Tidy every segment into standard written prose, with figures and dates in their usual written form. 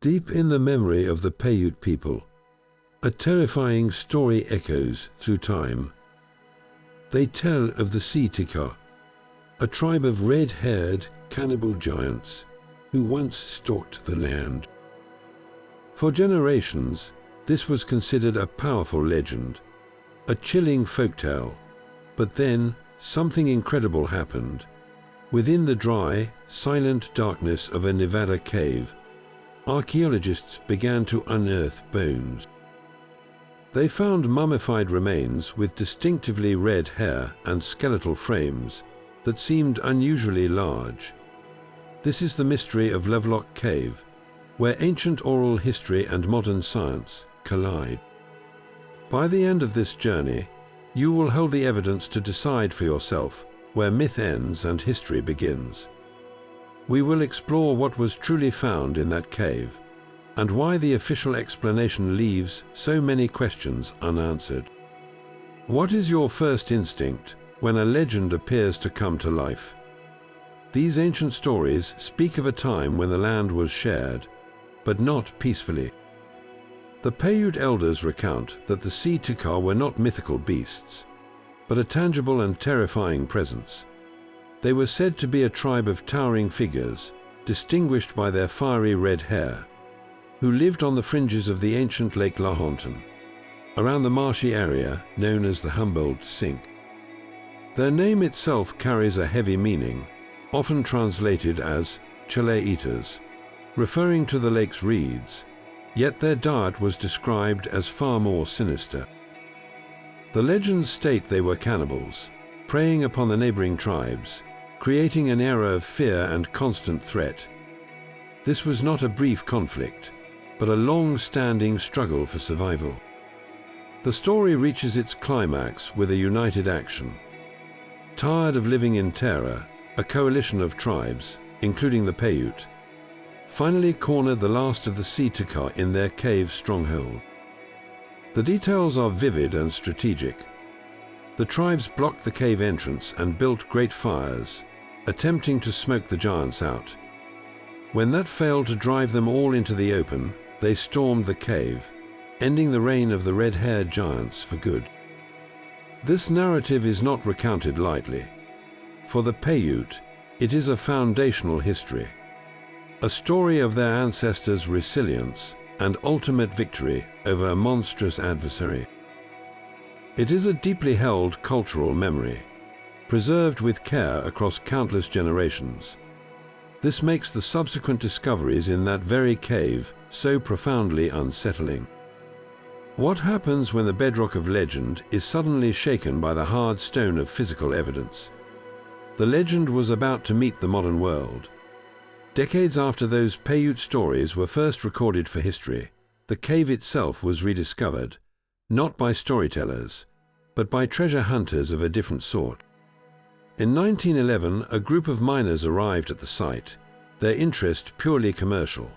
Deep in the memory of the Paiute people, a terrifying story echoes through time. They tell of the si-te-cah, a tribe of red-haired cannibal giants who once stalked the land. For generations, this was considered a powerful legend, a chilling folktale. But then, something incredible happened. Within the dry, silent darkness of a Nevada cave, archaeologists began to unearth bones. They found mummified remains with distinctively red hair and skeletal frames that seemed unusually large. This is the mystery of Lovelock Cave, where ancient oral history and modern science collide. By the end of this journey, you will hold the evidence to decide for yourself where myth ends and history begins. We will explore what was truly found in that cave and why the official explanation leaves so many questions unanswered. What is your first instinct when a legend appears to come to life? These ancient stories speak of a time when the land was shared, but not peacefully. The Paiute elders recount that the si-te-cah were not mythical beasts, but a tangible and terrifying presence. They were said to be a tribe of towering figures, distinguished by their fiery red hair, who lived on the fringes of the ancient Lake Lahontan, around the marshy area known as the Humboldt Sink. Their name itself carries a heavy meaning, often translated as "chile eaters," referring to the lake's reeds, yet their diet was described as far more sinister. The legends state they were cannibals, preying upon the neighboring tribes, creating an era of fear and constant threat. This was not a brief conflict, but a long-standing struggle for survival. The story reaches its climax with a united action. Tired of living in terror, a coalition of tribes, including the Paiute, finally cornered the last of the si-te-cah in their cave stronghold. The details are vivid and strategic. The tribes blocked the cave entrance and built great fires, attempting to smoke the giants out. When that failed to drive them all into the open, they stormed the cave, ending the reign of the red-haired giants for good. This narrative is not recounted lightly. For the Paiute, it is a foundational history, a story of their ancestors' resilience and ultimate victory over a monstrous adversary. It is a deeply held cultural memory, preserved with care across countless generations. This makes the subsequent discoveries in that very cave so profoundly unsettling. What happens when the bedrock of legend is suddenly shaken by the hard stone of physical evidence? The legend was about to meet the modern world. Decades after those Paiute stories were first recorded for history, the cave itself was rediscovered, not by storytellers, but by treasure hunters of a different sort. In 1911, a group of miners arrived at the site, their interest purely commercial.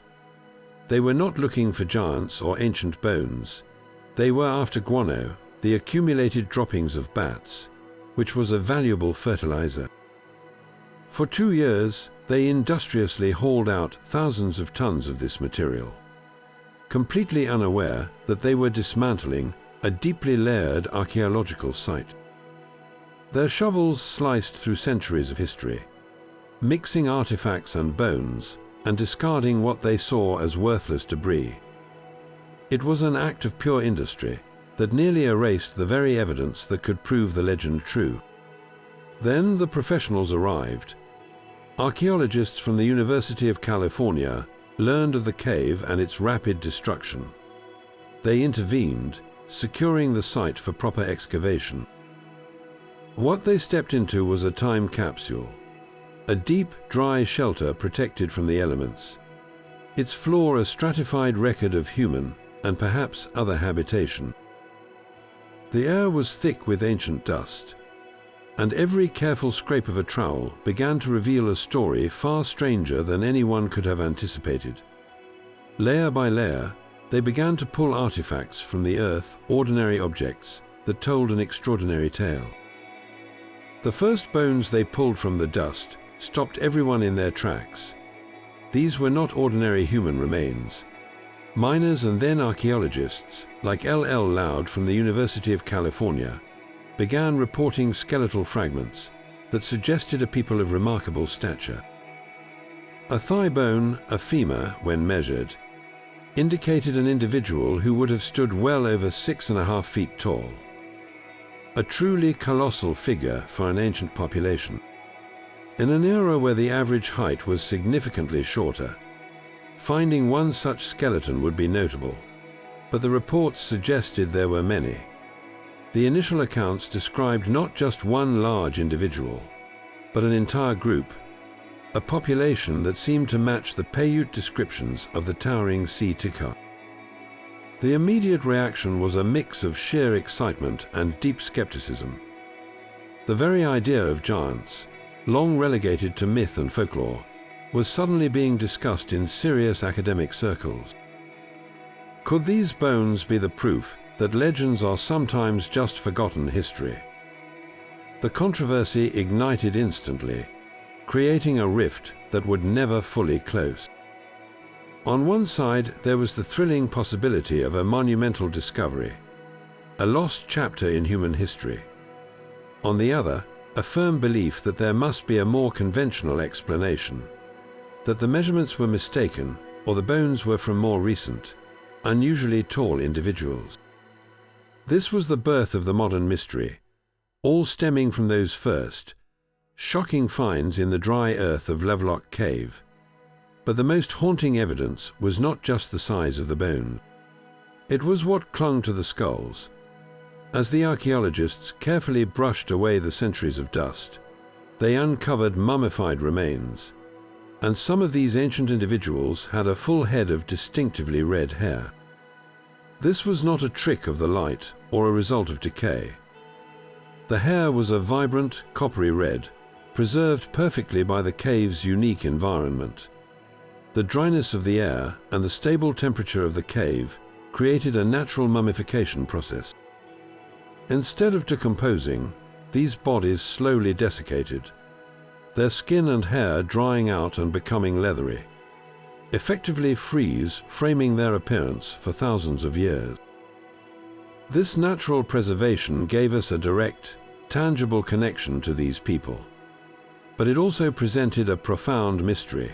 They were not looking for giants or ancient bones. They were after guano, the accumulated droppings of bats, which was a valuable fertilizer. For 2 years, they industriously hauled out thousands of tons of this material, completely unaware that they were dismantling a deeply layered archaeological site. Their shovels sliced through centuries of history, mixing artifacts and bones, and discarding what they saw as worthless debris. It was an act of pure industry that nearly erased the very evidence that could prove the legend true. Then the professionals arrived. Archaeologists from the University of California learned of the cave and its rapid destruction. They intervened, securing the site for proper excavation. What they stepped into was a time capsule, a deep, dry shelter protected from the elements. Its floor a stratified record of human and perhaps other habitation. The air was thick with ancient dust, and every careful scrape of a trowel began to reveal a story far stranger than anyone could have anticipated. Layer by layer, they began to pull artifacts from the earth, ordinary objects that told an extraordinary tale. The first bones they pulled from the dust stopped everyone in their tracks. these were not ordinary human remains. Miners and then archaeologists, like L. Loud from the University of California, began reporting skeletal fragments that suggested a people of remarkable stature. A thigh bone, a femur, when measured, indicated an individual who would have stood well over 6.5 feet tall. A truly colossal figure for an ancient population. In an era where the average height was significantly shorter, finding one such skeleton would be notable, but the reports suggested there were many. The initial accounts described not just one large individual, but an entire group, a population that seemed to match the Paiute descriptions of the towering si-te-cah. The immediate reaction was a mix of sheer excitement and deep skepticism. The very idea of giants, long relegated to myth and folklore, was suddenly being discussed in serious academic circles. Could these bones be the proof that legends are sometimes just forgotten history? The controversy ignited instantly, creating a rift that would never fully close. On one side, there was the thrilling possibility of a monumental discovery, a lost chapter in human history. On the other, a firm belief that there must be a more conventional explanation, that the measurements were mistaken or the bones were from more recent, unusually tall individuals. This was the birth of the modern mystery, all stemming from those first, shocking finds in the dry earth of Lovelock Cave. But the most haunting evidence was not just the size of the bone. It was what clung to the skulls. As the archaeologists carefully brushed away the centuries of dust, they uncovered mummified remains, and some of these ancient individuals had a full head of distinctively red hair. This was not a trick of the light or a result of decay. The hair was a vibrant, coppery red, preserved perfectly by the cave's unique environment. The dryness of the air and the stable temperature of the cave created a natural mummification process. Instead of decomposing, these bodies slowly desiccated, their skin and hair drying out and becoming leathery, effectively framing their appearance for thousands of years. This natural preservation gave us a direct, tangible connection to these people. But it also presented a profound mystery.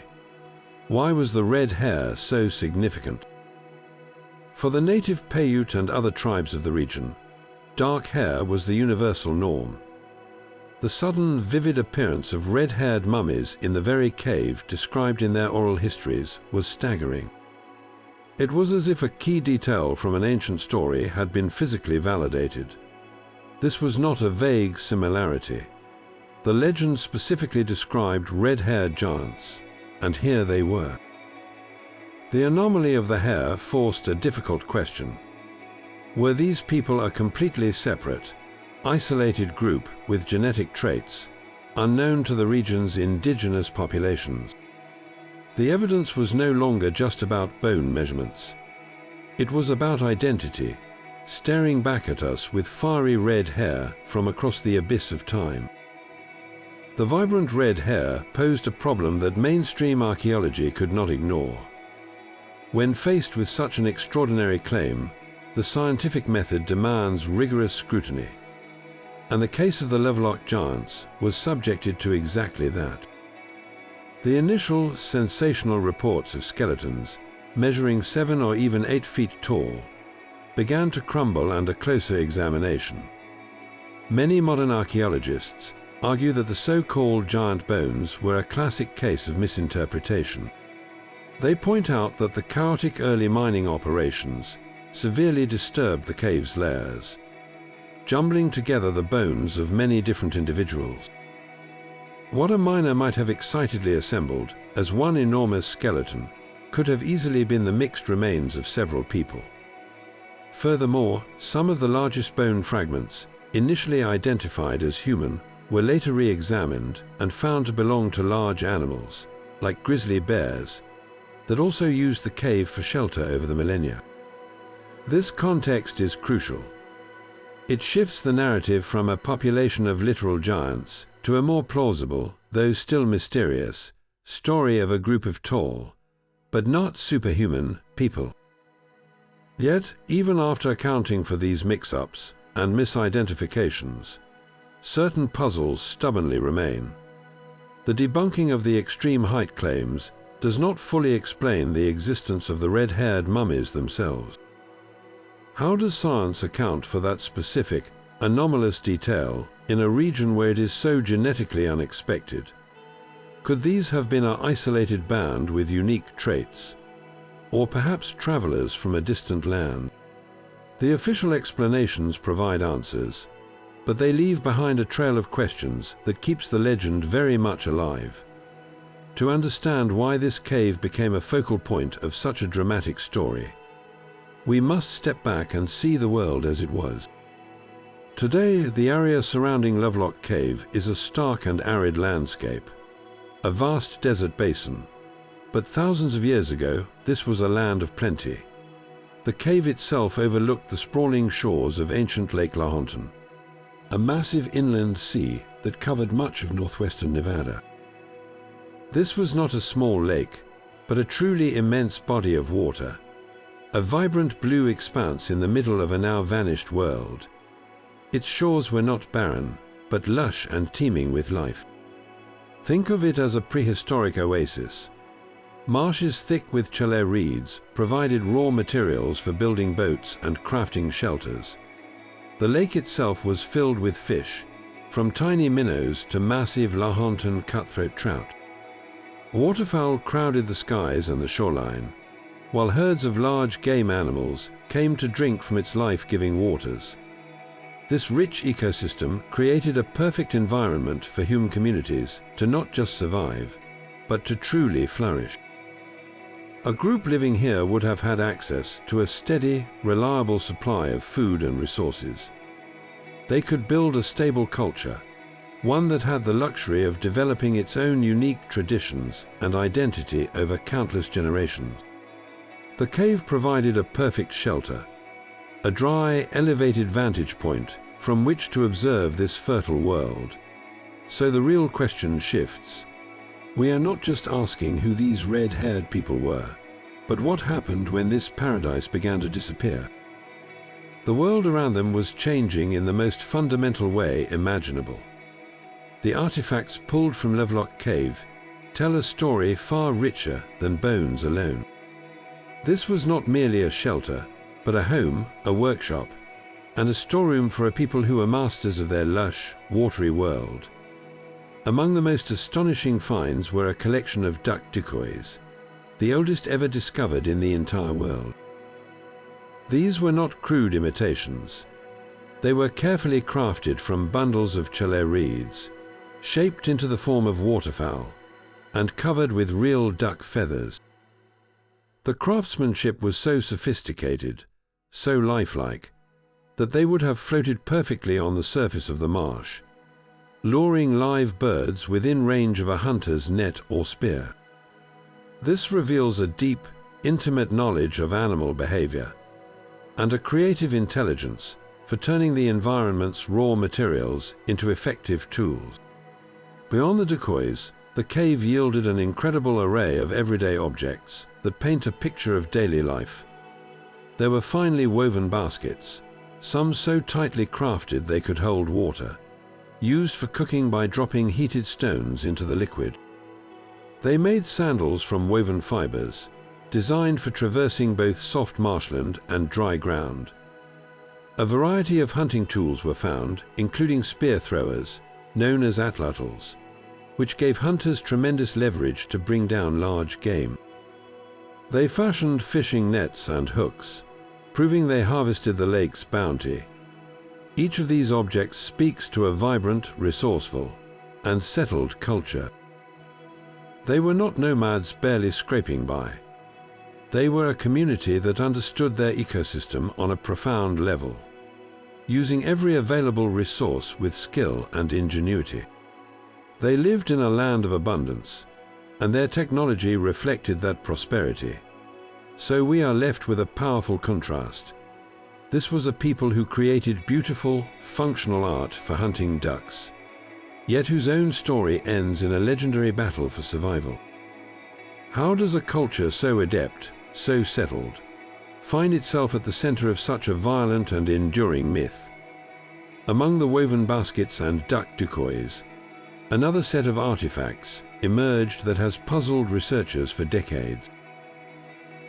Why was the red hair so significant? For the native Paiute and other tribes of the region, dark hair was the universal norm. The sudden, vivid appearance of red-haired mummies in the very cave described in their oral histories was staggering. It was as if a key detail from an ancient story had been physically validated. This was not a vague similarity. The legend specifically described red-haired giants, and here they were. The anomaly of the hair forced a difficult question. Were these people a completely separate, isolated group with genetic traits unknown to the region's indigenous populations? The evidence was no longer just about bone measurements. It was about identity, staring back at us with fiery red hair from across the abyss of time. The vibrant red hair posed a problem that mainstream archaeology could not ignore. When faced with such an extraordinary claim, the scientific method demands rigorous scrutiny. And the case of the Lovelock giants was subjected to exactly that. The initial sensational reports of skeletons, measuring 7 or even 8 feet tall, began to crumble under closer examination. Many modern archaeologists argue that the so-called giant bones were a classic case of misinterpretation. They point out that the chaotic early mining operations severely disturbed the cave's layers, jumbling together the bones of many different individuals. What a miner might have excitedly assembled as one enormous skeleton could have easily been the mixed remains of several people. Furthermore, some of the largest bone fragments, initially identified as human, were later re-examined and found to belong to large animals, like grizzly bears, that also used the cave for shelter over the millennia. This context is crucial. It shifts the narrative from a population of literal giants to a more plausible, though still mysterious, story of a group of tall, but not superhuman, people. Yet, even after accounting for these mix-ups and misidentifications, certain puzzles stubbornly remain. The debunking of the extreme height claims does not fully explain the existence of the red-haired mummies themselves. How does science account for that specific, anomalous detail in a region where it is so genetically unexpected? Could these have been an isolated band with unique traits, or perhaps travelers from a distant land? The official explanations provide answers, but they leave behind a trail of questions that keeps the legend very much alive. To understand why this cave became a focal point of such a dramatic story, we must step back and see the world as it was. Today, the area surrounding Lovelock Cave is a stark and arid landscape, a vast desert basin. But thousands of years ago, this was a land of plenty. The cave itself overlooked the sprawling shores of ancient Lake Lahontan, a massive inland sea that covered much of northwestern Nevada. This was not a small lake, but a truly immense body of water, a vibrant blue expanse in the middle of a now vanished world. Its shores were not barren, but lush and teeming with life. Think of it as a prehistoric oasis. Marshes thick with chalais reeds provided raw materials for building boats and crafting shelters. The lake itself was filled with fish, from tiny minnows to massive Lahontan cutthroat trout. Waterfowl crowded the skies and the shoreline, while herds of large game animals came to drink from its life-giving waters. This rich ecosystem created a perfect environment for human communities to not just survive, but to truly flourish. A group living here would have had access to a steady, reliable supply of food and resources. They could build a stable culture, one that had the luxury of developing its own unique traditions and identity over countless generations. The cave provided a perfect shelter, a dry, elevated vantage point from which to observe this fertile world. So the real question shifts. We are not just asking who these red-haired people were, but what happened when this paradise began to disappear. The world around them was changing in the most fundamental way imaginable. The artifacts pulled from Lovelock Cave tell a story far richer than bones alone. This was not merely a shelter, but a home, a workshop, and a storeroom for a people who were masters of their lush, watery world. Among the most astonishing finds were a collection of duck decoys, the oldest ever discovered in the entire world. These were not crude imitations. They were carefully crafted from bundles of chalais reeds, shaped into the form of waterfowl, and covered with real duck feathers. The craftsmanship was so sophisticated, so lifelike, that they would have floated perfectly on the surface of the marsh, luring live birds within range of a hunter's net or spear. This reveals a deep, intimate knowledge of animal behavior, and a creative intelligence for turning the environment's raw materials into effective tools. Beyond the decoys, the cave yielded an incredible array of everyday objects that paint a picture of daily life. There were finely woven baskets, some so tightly crafted they could hold water, used for cooking by dropping heated stones into the liquid. They made sandals from woven fibers, designed for traversing both soft marshland and dry ground. A variety of hunting tools were found, including spear throwers, known as atlatls, which gave hunters tremendous leverage to bring down large game. They fashioned fishing nets and hooks, proving they harvested the lake's bounty. Each of these objects speaks to a vibrant, resourceful, and settled culture. They were not nomads barely scraping by. They were a community that understood their ecosystem on a profound level, using every available resource with skill and ingenuity. They lived in a land of abundance, and their technology reflected that prosperity. So we are left with a powerful contrast. This was a people who created beautiful, functional art for hunting ducks, yet whose own story ends in a legendary battle for survival. How does a culture so adept, so settled, find itself at the center of such a violent and enduring myth? Among the woven baskets and duck decoys, another set of artifacts emerged that has puzzled researchers for decades.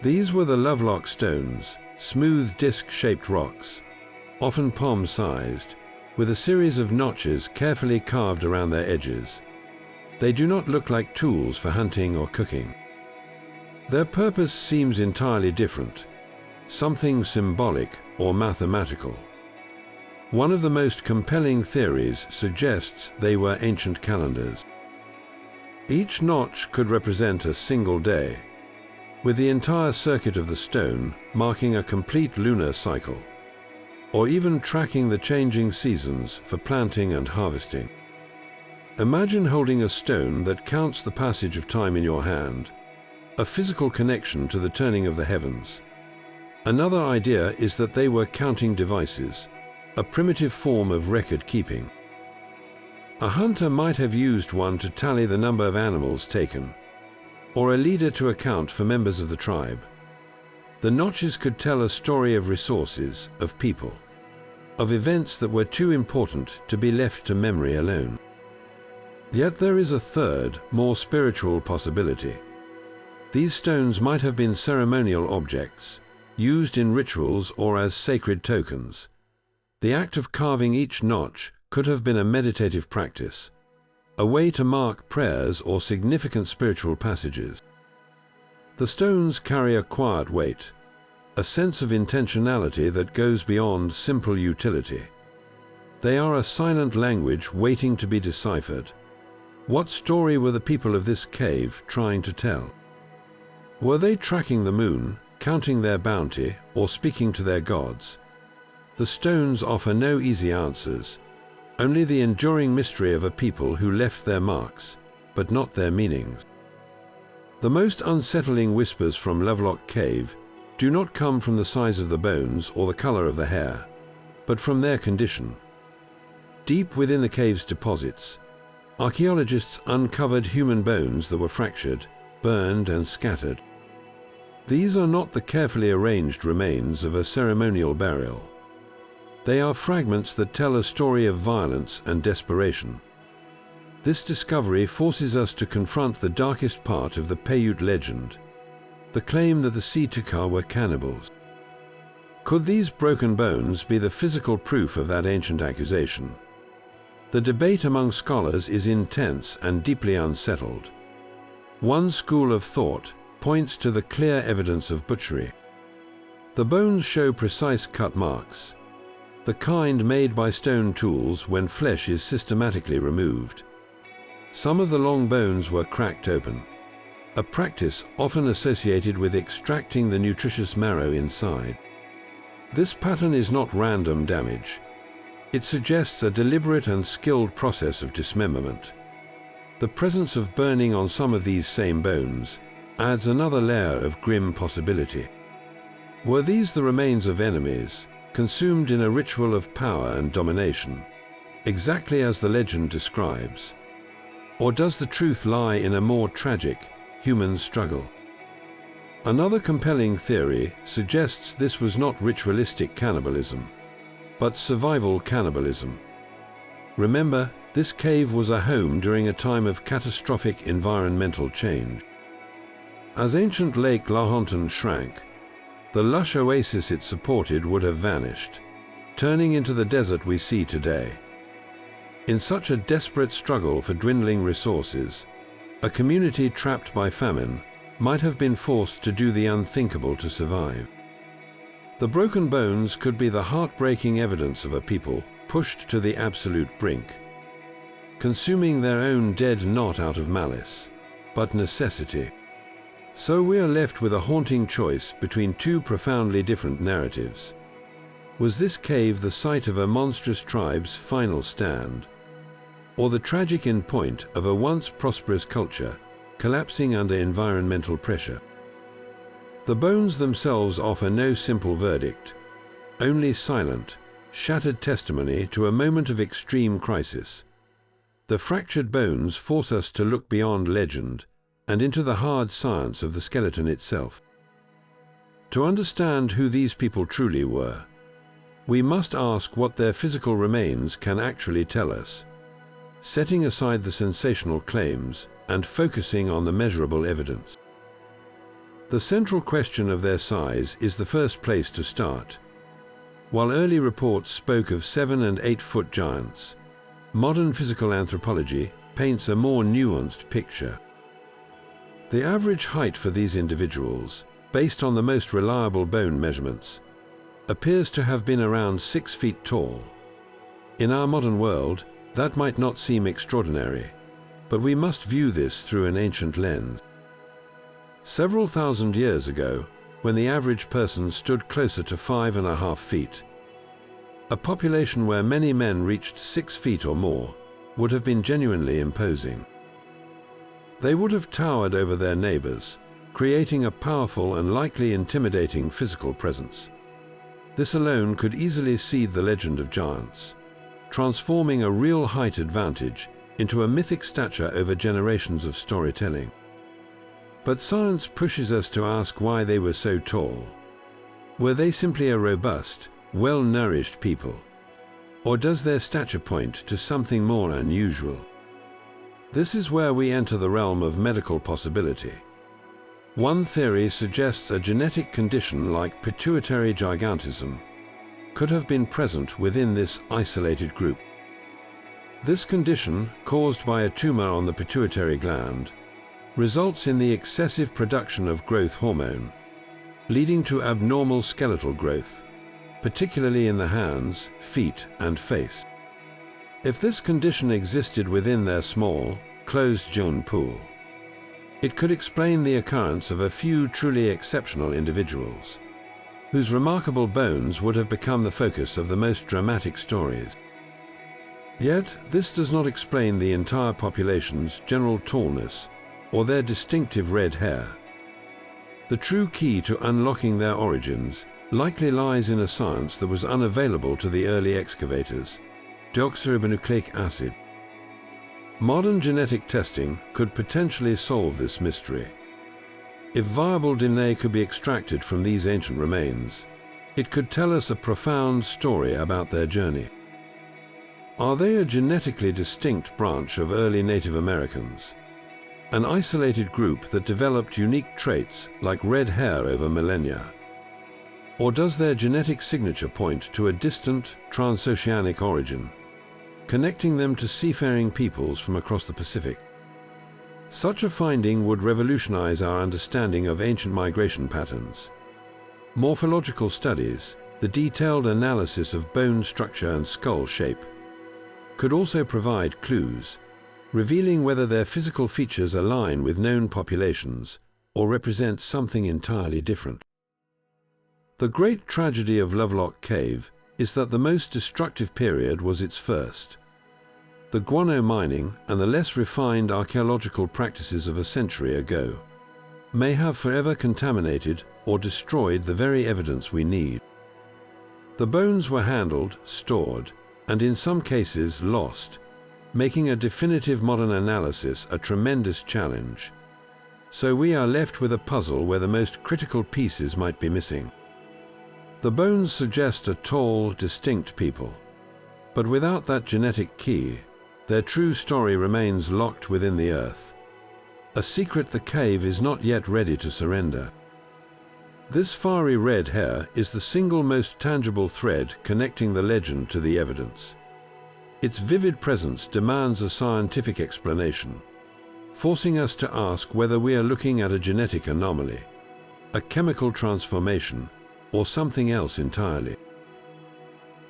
These were the Lovelock stones, smooth disc-shaped rocks, often palm-sized, with a series of notches carefully carved around their edges. They do not look like tools for hunting or cooking. Their purpose seems entirely different, something symbolic or mathematical. One of the most compelling theories suggests they were ancient calendars. Each notch could represent a single day, with the entire circuit of the stone marking a complete lunar cycle, or even tracking the changing seasons for planting and harvesting. Imagine holding a stone that counts the passage of time in your hand, a physical connection to the turning of the heavens. Another idea is that they were counting devices, a primitive form of record keeping. A hunter might have used one to tally the number of animals taken, or a leader to account for members of the tribe. The notches could tell a story of resources, of people, of events that were too important to be left to memory alone. Yet there is a third, more spiritual possibility. These stones might have been ceremonial objects, used in rituals or as sacred tokens. The act of carving each notch could have been a meditative practice, a way to mark prayers or significant spiritual passages. The stones carry a quiet weight, a sense of intentionality that goes beyond simple utility. They are a silent language waiting to be deciphered. What story were the people of this cave trying to tell? Were they tracking the moon, counting their bounty, or speaking to their gods? The stones offer no easy answers, only the enduring mystery of a people who left their marks, but not their meanings. The most unsettling whispers from Lovelock Cave do not come from the size of the bones or the color of the hair, but from their condition. Deep within the cave's deposits, archaeologists uncovered human bones that were fractured, burned, and scattered. These are not the carefully arranged remains of a ceremonial burial. They are fragments that tell a story of violence and desperation. This discovery forces us to confront the darkest part of the Paiute legend, the claim that the si-te-cah were cannibals. Could these broken bones be the physical proof of that ancient accusation? The debate among scholars is intense and deeply unsettled. One school of thought points to the clear evidence of butchery. The bones show precise cut marks, the kind made by stone tools when flesh is systematically removed. Some of the long bones were cracked open, a practice often associated with extracting the nutritious marrow inside. This pattern is not random damage. It suggests a deliberate and skilled process of dismemberment. The presence of burning on some of these same bones adds another layer of grim possibility. Were these the remains of enemies, consumed in a ritual of power and domination, exactly as the legend describes? Or does the truth lie in a more tragic, human struggle? Another compelling theory suggests this was not ritualistic cannibalism, but survival cannibalism. Remember, this cave was a home during a time of catastrophic environmental change. As ancient Lake Lahontan shrank, the lush oasis it supported would have vanished, turning into the desert we see today. In such a desperate struggle for dwindling resources, a community trapped by famine might have been forced to do the unthinkable to survive. The broken bones could be the heartbreaking evidence of a people pushed to the absolute brink, consuming their own dead not out of malice, but necessity. So we are left with a haunting choice between two profoundly different narratives. Was this cave the site of a monstrous tribe's final stand, or the tragic endpoint of a once prosperous culture collapsing under environmental pressure? The bones themselves offer no simple verdict, only silent, shattered testimony to a moment of extreme crisis. The fractured bones force us to look beyond legend and into the hard science of the skeleton itself. To understand who these people truly were, we must ask what their physical remains can actually tell us, setting aside the sensational claims and focusing on the measurable evidence. The central question of their size is the first place to start. While early reports spoke of 7 and 8 foot giants, modern physical anthropology paints a more nuanced picture. The average height for these individuals, based on the most reliable bone measurements, appears to have been around 6 feet tall. In our modern world, that might not seem extraordinary, but we must view this through an ancient lens. Several thousand years ago, when the average person stood closer to 5.5 feet, a population where many men reached 6 feet or more would have been genuinely imposing. They would have towered over their neighbors, creating a powerful and likely intimidating physical presence. This alone could easily seed the legend of giants, transforming a real height advantage into a mythic stature over generations of storytelling. But science pushes us to ask why they were so tall. Were they simply a robust, well-nourished people? Or does their stature point to something more unusual? This is where we enter the realm of medical possibility. One theory suggests a genetic condition like pituitary gigantism could have been present within this isolated group. This condition, caused by a tumor on the pituitary gland, results in the excessive production of growth hormone, leading to abnormal skeletal growth, particularly in the hands, feet, and face. If this condition existed within their small, closed gene pool, it could explain the occurrence of a few truly exceptional individuals, whose remarkable bones would have become the focus of the most dramatic stories. Yet, this does not explain the entire population's general tallness or their distinctive red hair. The true key to unlocking their origins likely lies in a science that was unavailable to the early excavators: deoxyribonucleic acid. Modern genetic testing could potentially solve this mystery. If viable DNA could be extracted from these ancient remains, it could tell us a profound story about their journey. Are they a genetically distinct branch of early Native Americans? An isolated group that developed unique traits like red hair over millennia? Or does their genetic signature point to a distant transoceanic origin, connecting them to seafaring peoples from across the Pacific? Such a finding would revolutionize our understanding of ancient migration patterns. Morphological studies, the detailed analysis of bone structure and skull shape, could also provide clues, revealing whether their physical features align with known populations or represent something entirely different. The great tragedy of Lovelock Cave is that the most destructive period was its first. The guano mining and the less refined archaeological practices of a century ago may have forever contaminated or destroyed the very evidence we need. The bones were handled, stored, and in some cases lost, making a definitive modern analysis a tremendous challenge. So we are left with a puzzle where the most critical pieces might be missing. The bones suggest a tall, distinct people, but without that genetic key, their true story remains locked within the earth, a secret the cave is not yet ready to surrender. This fiery red hair is the single most tangible thread connecting the legend to the evidence. Its vivid presence demands a scientific explanation, forcing us to ask whether we are looking at a genetic anomaly, a chemical transformation, or something else entirely.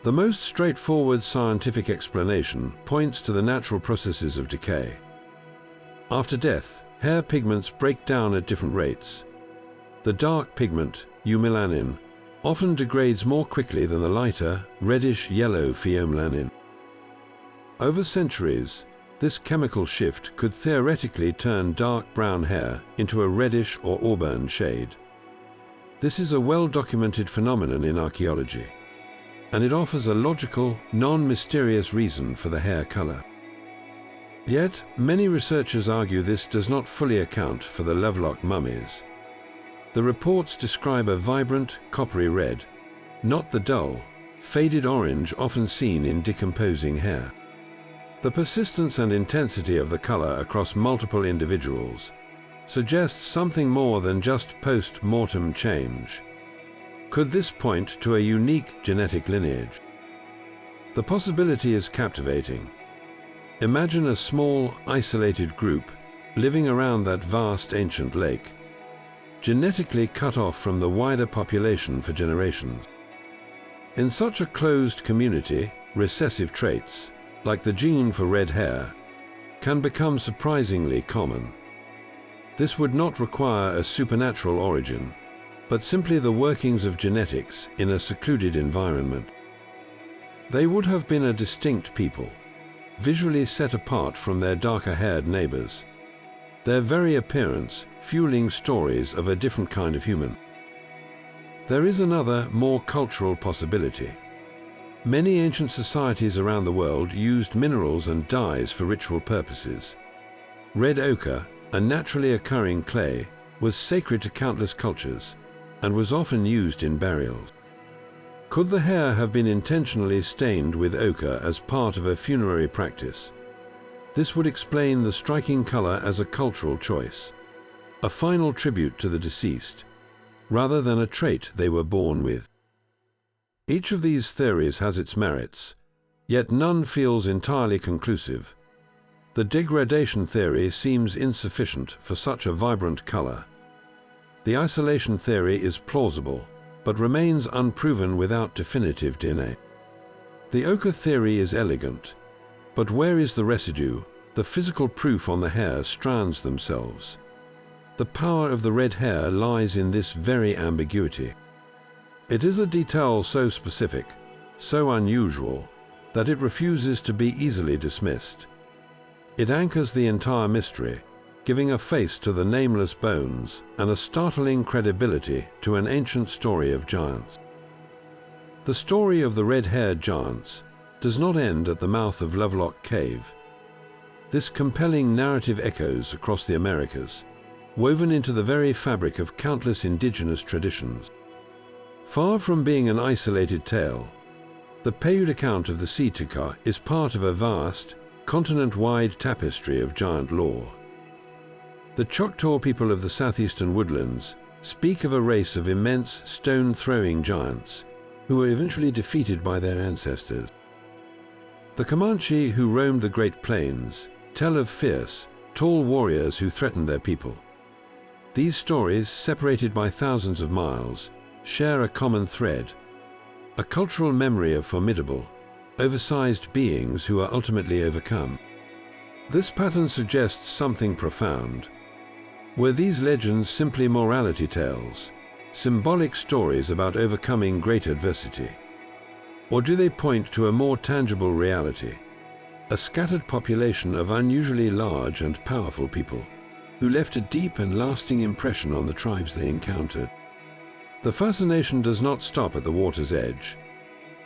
The most straightforward scientific explanation points to the natural processes of decay. After death, hair pigments break down at different rates. The dark pigment, eumelanin, often degrades more quickly than the lighter, reddish-yellow pheomelanin. Over centuries, this chemical shift could theoretically turn dark brown hair into a reddish or auburn shade. This is a well-documented phenomenon in archaeology, and it offers a logical, non-mysterious reason for the hair color. Yet, many researchers argue this does not fully account for the Lovelock mummies. The reports describe a vibrant, coppery red, not the dull, faded orange often seen in decomposing hair. The persistence and intensity of the color across multiple individuals suggests something more than just post-mortem change. Could this point to a unique genetic lineage? The possibility is captivating. Imagine a small, isolated group living around that vast ancient lake, genetically cut off from the wider population for generations. In such a closed community, recessive traits, like the gene for red hair, can become surprisingly common. This would not require a supernatural origin, but simply the workings of genetics in a secluded environment. They would have been a distinct people, visually set apart from their darker-haired neighbors, their very appearance fueling stories of a different kind of human. There is another, more cultural possibility. Many ancient societies around the world used minerals and dyes for ritual purposes. Red ochre, a naturally occurring clay, was sacred to countless cultures and was often used in burials. Could the hair have been intentionally stained with ochre as part of a funerary practice? This would explain the striking color as a cultural choice, a final tribute to the deceased, rather than a trait they were born with. Each of these theories has its merits, yet none feels entirely conclusive. The degradation theory seems insufficient for such a vibrant color. The isolation theory is plausible, but remains unproven without definitive DNA. The ochre theory is elegant, but where is the residue, the physical proof on the hair strands themselves? The power of the red hair lies in this very ambiguity. It is a detail so specific, so unusual, that it refuses to be easily dismissed. It anchors the entire mystery, giving a face to the nameless bones and a startling credibility to an ancient story of giants. The story of the red-haired giants does not end at the mouth of Lovelock Cave. This compelling narrative echoes across the Americas, woven into the very fabric of countless indigenous traditions. Far from being an isolated tale, the Paiute account of the si-te-cah is part of a vast, continent-wide tapestry of giant lore. The Choctaw people of the southeastern woodlands speak of a race of immense stone-throwing giants who were eventually defeated by their ancestors. The Comanche who roamed the Great Plains tell of fierce, tall warriors who threatened their people. These stories, separated by thousands of miles, share a common thread, a cultural memory of formidable, oversized beings who are ultimately overcome. This pattern suggests something profound. Were these legends simply morality tales, symbolic stories about overcoming great adversity? Or do they point to a more tangible reality, a scattered population of unusually large and powerful people who left a deep and lasting impression on the tribes they encountered? The fascination does not stop at the water's edge.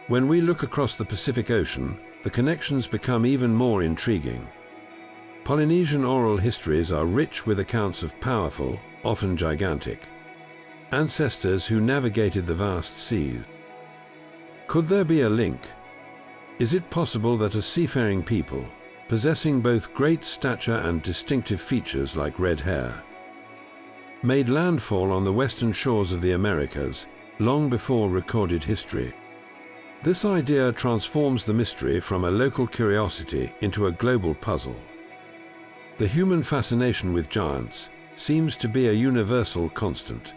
When we look across the Pacific Ocean, the connections become even more intriguing. Polynesian oral histories are rich with accounts of powerful, often gigantic, ancestors who navigated the vast seas. Could there be a link? Is it possible that a seafaring people, possessing both great stature and distinctive features like red hair, made landfall on the western shores of the Americas long before recorded history? This idea transforms the mystery from a local curiosity into a global puzzle. The human fascination with giants seems to be a universal constant,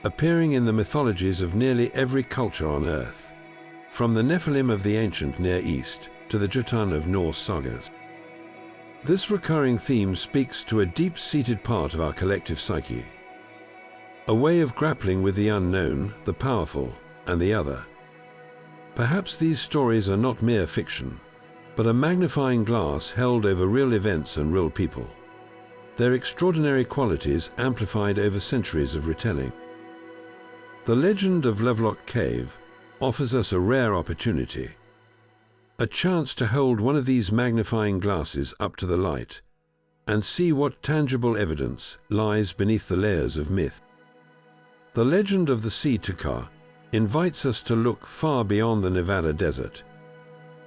appearing in the mythologies of nearly every culture on Earth, from the Nephilim of the ancient Near East to the Jotun of Norse sagas. This recurring theme speaks to a deep-seated part of our collective psyche, a way of grappling with the unknown, the powerful, and the other. Perhaps these stories are not mere fiction, but a magnifying glass held over real events and real people, their extraordinary qualities amplified over centuries of retelling. The legend of Lovelock Cave offers us a rare opportunity. A chance to hold one of these magnifying glasses up to the light and see what tangible evidence lies beneath the layers of myth. The legend of the si-te-cah invites us to look far beyond the Nevada desert,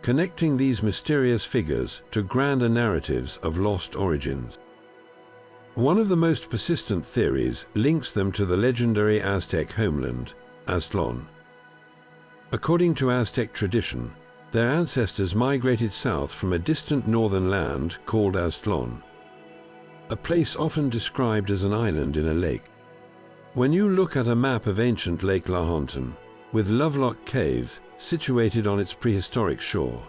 connecting these mysterious figures to grander narratives of lost origins. One of the most persistent theories links them to the legendary Aztec homeland, Aztlán. According to Aztec tradition, their ancestors migrated south from a distant northern land called Aztlán, a place often described as an island in a lake. When you look at a map of ancient Lake Lahontan, with Lovelock Cave situated on its prehistoric shore,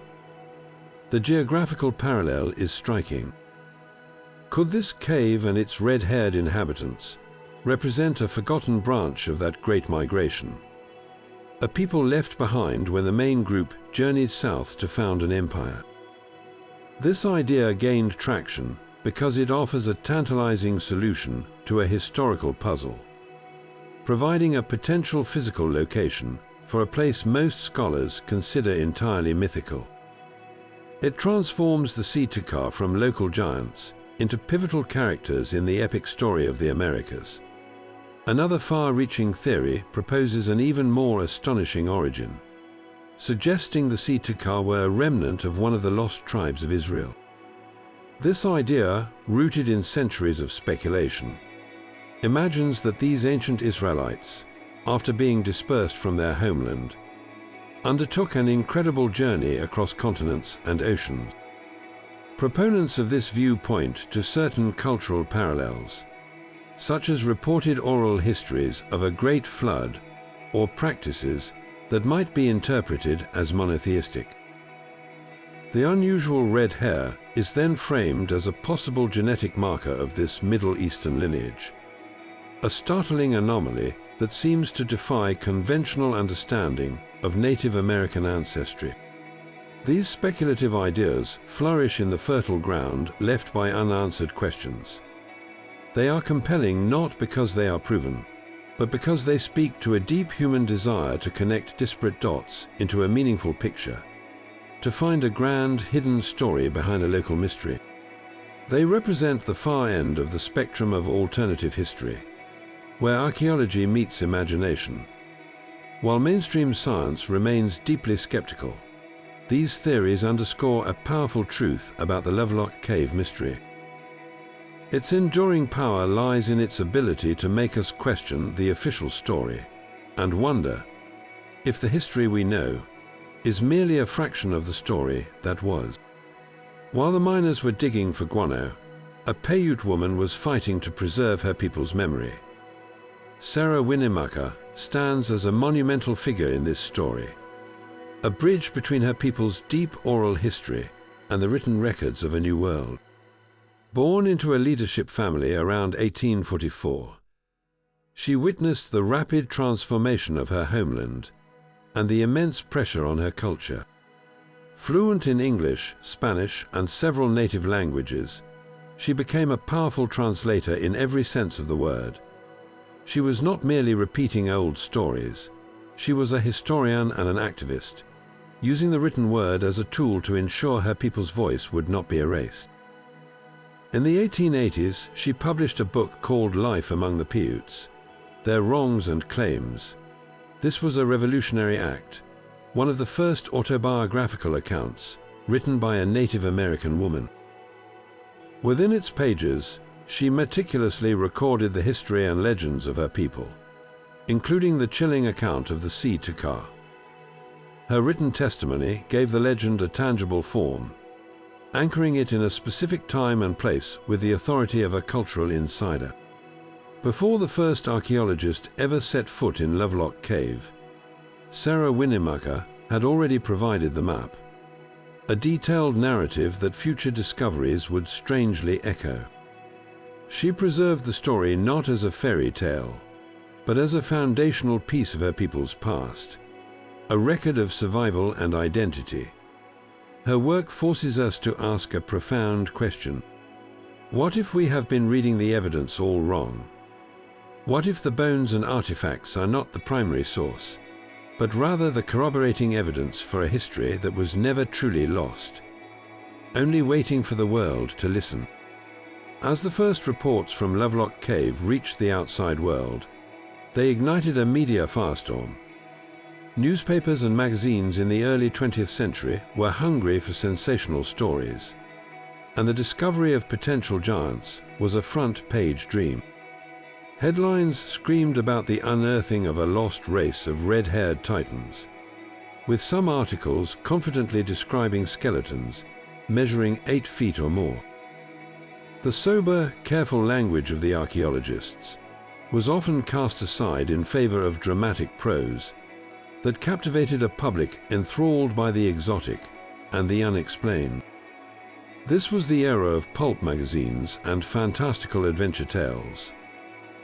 the geographical parallel is striking. Could this cave and its red-haired inhabitants represent a forgotten branch of that great migration? A people left behind when the main group journeyed south to found an empire. This idea gained traction because it offers a tantalizing solution to a historical puzzle, providing a potential physical location for a place most scholars consider entirely mythical. It transforms the si-te-cah from local giants into pivotal characters in the epic story of the Americas. Another far-reaching theory proposes an even more astonishing origin, suggesting the si-te-cah were a remnant of one of the lost tribes of Israel. This idea, rooted in centuries of speculation, imagines that these ancient Israelites, after being dispersed from their homeland, undertook an incredible journey across continents and oceans. Proponents of this view point to certain cultural parallels, such as reported oral histories of a great flood or practices that might be interpreted as monotheistic. The unusual red hair is then framed as a possible genetic marker of this Middle Eastern lineage, a startling anomaly that seems to defy conventional understanding of Native American ancestry. These speculative ideas flourish in the fertile ground left by unanswered questions. They are compelling not because they are proven, but because they speak to a deep human desire to connect disparate dots into a meaningful picture, to find a grand, hidden story behind a local mystery. They represent the far end of the spectrum of alternative history, where archaeology meets imagination. While mainstream science remains deeply skeptical, these theories underscore a powerful truth about the Lovelock Cave mystery. Its enduring power lies in its ability to make us question the official story and wonder if the history we know is merely a fraction of the story that was. While the miners were digging for guano, a Paiute woman was fighting to preserve her people's memory. Sarah Winnemucca stands as a monumental figure in this story, a bridge between her people's deep oral history and the written records of a new world. Born into a leadership family around 1844, she witnessed the rapid transformation of her homeland and the immense pressure on her culture. Fluent in English, Spanish, and several native languages, she became a powerful translator in every sense of the word. She was not merely repeating old stories, she was a historian and an activist, using the written word as a tool to ensure her people's voice would not be erased. In the 1880s, she published a book called Life Among the Paiutes, Their Wrongs and Claims. This was a revolutionary act, one of the first autobiographical accounts written by a Native American woman. Within its pages, she meticulously recorded the history and legends of her people, including the chilling account of the si-te-cah. Her written testimony gave the legend a tangible form, anchoring it in a specific time and place with the authority of a cultural insider. Before the first archaeologist ever set foot in Lovelock Cave, Sarah Winnemucca had already provided the map, a detailed narrative that future discoveries would strangely echo. She preserved the story not as a fairy tale, but as a foundational piece of her people's past, a record of survival and identity. Her work forces us to ask a profound question. What if we have been reading the evidence all wrong? What if the bones and artifacts are not the primary source, but rather the corroborating evidence for a history that was never truly lost, only waiting for the world to listen. As the first reports from Lovelock Cave reached the outside world, they ignited a media firestorm. Newspapers and magazines in the early 20th century were hungry for sensational stories, and the discovery of potential giants was a front-page dream. Headlines screamed about the unearthing of a lost race of red-haired titans, with some articles confidently describing skeletons measuring 8 feet or more. The sober, careful language of the archaeologists was often cast aside in favor of dramatic prose that captivated a public enthralled by the exotic and the unexplained. This was the era of pulp magazines and fantastical adventure tales,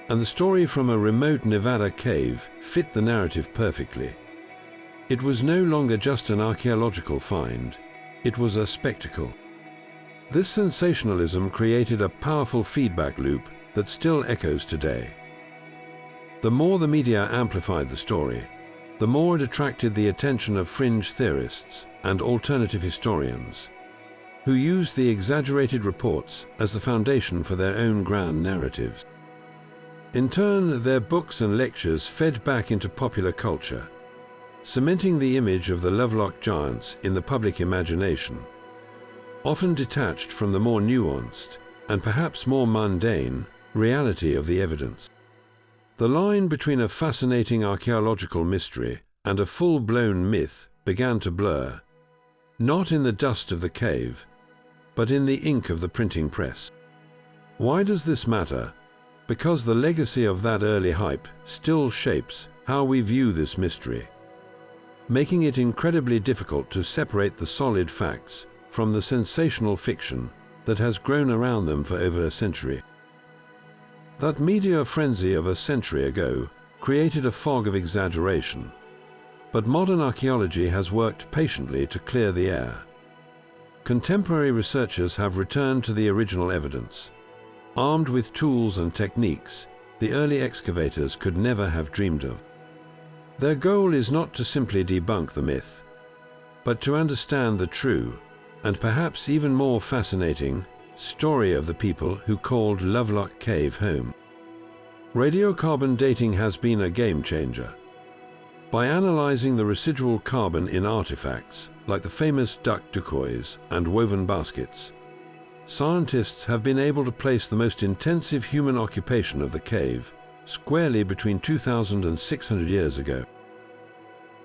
and the story from a remote Nevada cave fit the narrative perfectly. It was no longer just an archaeological find, it was a spectacle. This sensationalism created a powerful feedback loop that still echoes today. The more the media amplified the story, the more it attracted the attention of fringe theorists and alternative historians, who used the exaggerated reports as the foundation for their own grand narratives. In turn, their books and lectures fed back into popular culture, cementing the image of the Lovelock giants in the public imagination, often detached from the more nuanced and perhaps more mundane reality of the evidence. The line between a fascinating archaeological mystery and a full-blown myth began to blur, not in the dust of the cave, but in the ink of the printing press. Why does this matter? Because the legacy of that early hype still shapes how we view this mystery, making it incredibly difficult to separate the solid facts from the sensational fiction that has grown around them for over a century. That media frenzy of a century ago created a fog of exaggeration, but modern archaeology has worked patiently to clear the air. Contemporary researchers have returned to the original evidence, armed with tools and techniques the early excavators could never have dreamed of. Their goal is not to simply debunk the myth, but to understand the true, and perhaps even more fascinating, story of the people who called Lovelock Cave home. Radiocarbon dating has been a game changer. By analyzing the residual carbon in artifacts, like the famous duck decoys and woven baskets, scientists have been able to place the most intensive human occupation of the cave squarely between 2,000 and 600 years ago.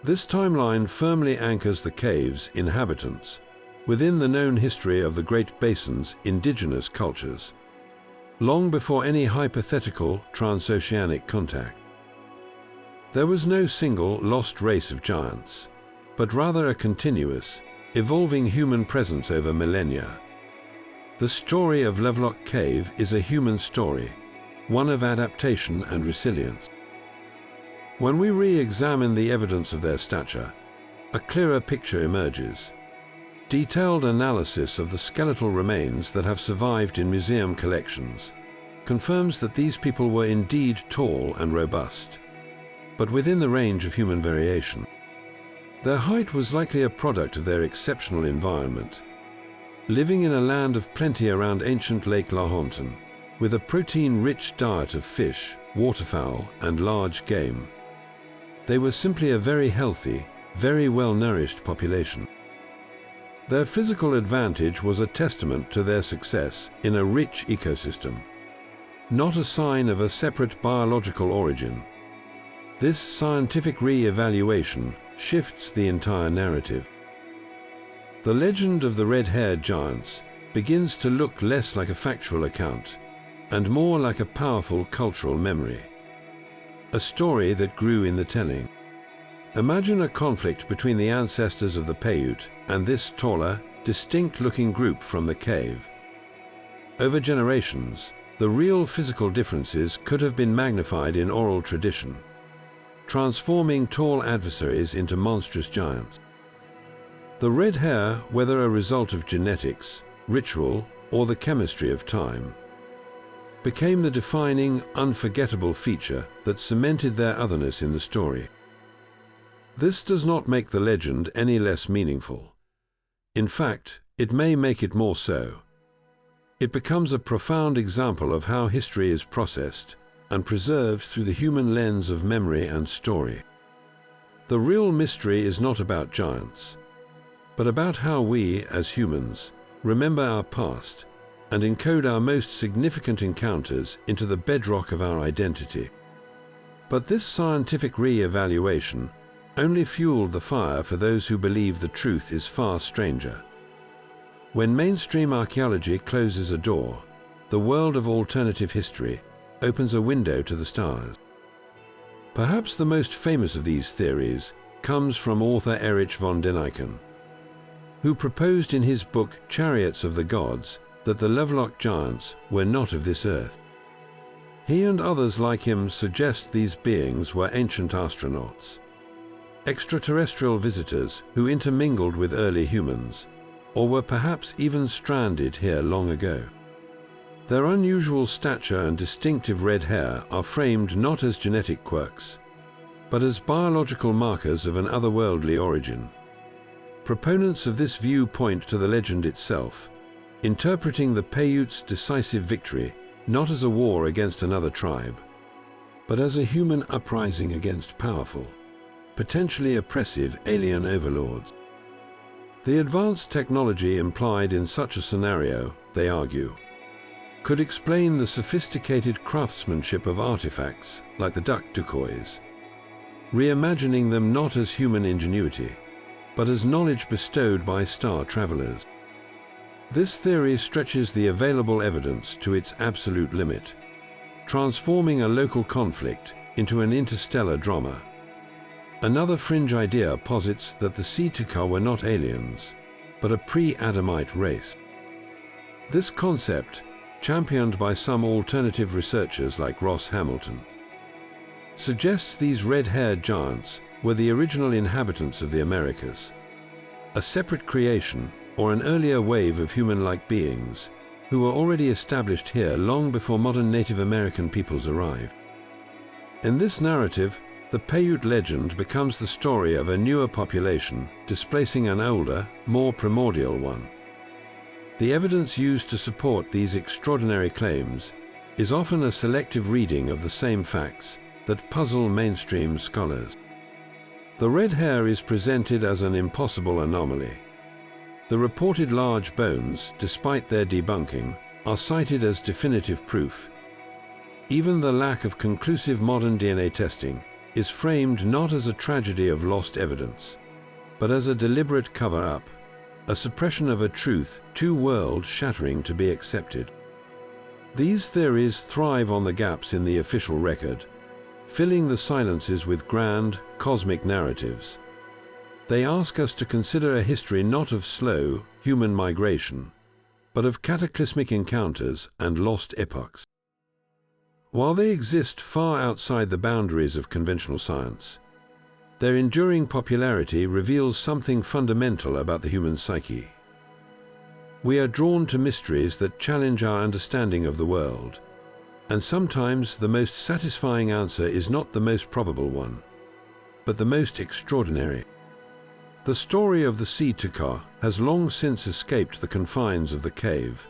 This timeline firmly anchors the cave's inhabitants within the known history of the Great Basin's indigenous cultures, long before any hypothetical transoceanic contact. There was no single lost race of giants, but rather a continuous, evolving human presence over millennia. The story of Lovelock Cave is a human story, one of adaptation and resilience. When we re-examine the evidence of their stature, a clearer picture emerges. Detailed analysis of the skeletal remains that have survived in museum collections confirms that these people were indeed tall and robust, but within the range of human variation. Their height was likely a product of their exceptional environment, living in a land of plenty around ancient Lake Lahontan, with a protein-rich diet of fish, waterfowl, and large game. They were simply a very healthy, very well-nourished population. Their physical advantage was a testament to their success in a rich ecosystem, not a sign of a separate biological origin. This scientific re-evaluation shifts the entire narrative. The legend of the red-haired giants begins to look less like a factual account and more like a powerful cultural memory, a story that grew in the telling. Imagine a conflict between the ancestors of the Paiute and this taller, distinct-looking group from the cave. Over generations, the real physical differences could have been magnified in oral tradition, transforming tall adversaries into monstrous giants. The red hair, whether a result of genetics, ritual, or the chemistry of time, became the defining, unforgettable feature that cemented their otherness in the story. This does not make the legend any less meaningful. In fact, it may make it more so. It becomes a profound example of how history is processed and preserved through the human lens of memory and story. The real mystery is not about giants, but about how we, as humans, remember our past and encode our most significant encounters into the bedrock of our identity. But this scientific re-evaluation only fueled the fire for those who believe the truth is far stranger. When mainstream archaeology closes a door, the world of alternative history opens a window to the stars. Perhaps the most famous of these theories comes from author Erich von Däniken, who proposed in his book Chariots of the Gods that the Lovelock giants were not of this earth. He and others like him suggest these beings were ancient astronauts, extraterrestrial visitors who intermingled with early humans, or were perhaps even stranded here long ago. Their unusual stature and distinctive red hair are framed not as genetic quirks, but as biological markers of an otherworldly origin. Proponents of this view point to the legend itself, interpreting the Paiute's decisive victory not as a war against another tribe, but as a human uprising against powerful, potentially oppressive alien overlords. The advanced technology implied in such a scenario, they argue, could explain the sophisticated craftsmanship of artifacts like the duck decoys, reimagining them not as human ingenuity, but as knowledge bestowed by star travelers. This theory stretches the available evidence to its absolute limit, transforming a local conflict into an interstellar drama. Another fringe idea posits that the si-te-cah were not aliens, but a pre-Adamite race. This concept, championed by some alternative researchers like Ross Hamilton, suggests these red-haired giants were the original inhabitants of the Americas, a separate creation or an earlier wave of human-like beings who were already established here long before modern Native American peoples arrived. In this narrative, the Paiute legend becomes the story of a newer population displacing an older, more primordial one. The evidence used to support these extraordinary claims is often a selective reading of the same facts that puzzle mainstream scholars. The red hair is presented as an impossible anomaly. The reported large bones, despite their debunking, are cited as definitive proof. Even the lack of conclusive modern DNA testing is framed not as a tragedy of lost evidence, but as a deliberate cover-up, a suppression of a truth too world-shattering to be accepted. These theories thrive on the gaps in the official record, filling the silences with grand, cosmic narratives. They ask us to consider a history not of slow, human migration, but of cataclysmic encounters and lost epochs. While they exist far outside the boundaries of conventional science, their enduring popularity reveals something fundamental about the human psyche. We are drawn to mysteries that challenge our understanding of the world, and sometimes the most satisfying answer is not the most probable one, but the most extraordinary. The story of the si-te-cah has long since escaped the confines of the cave,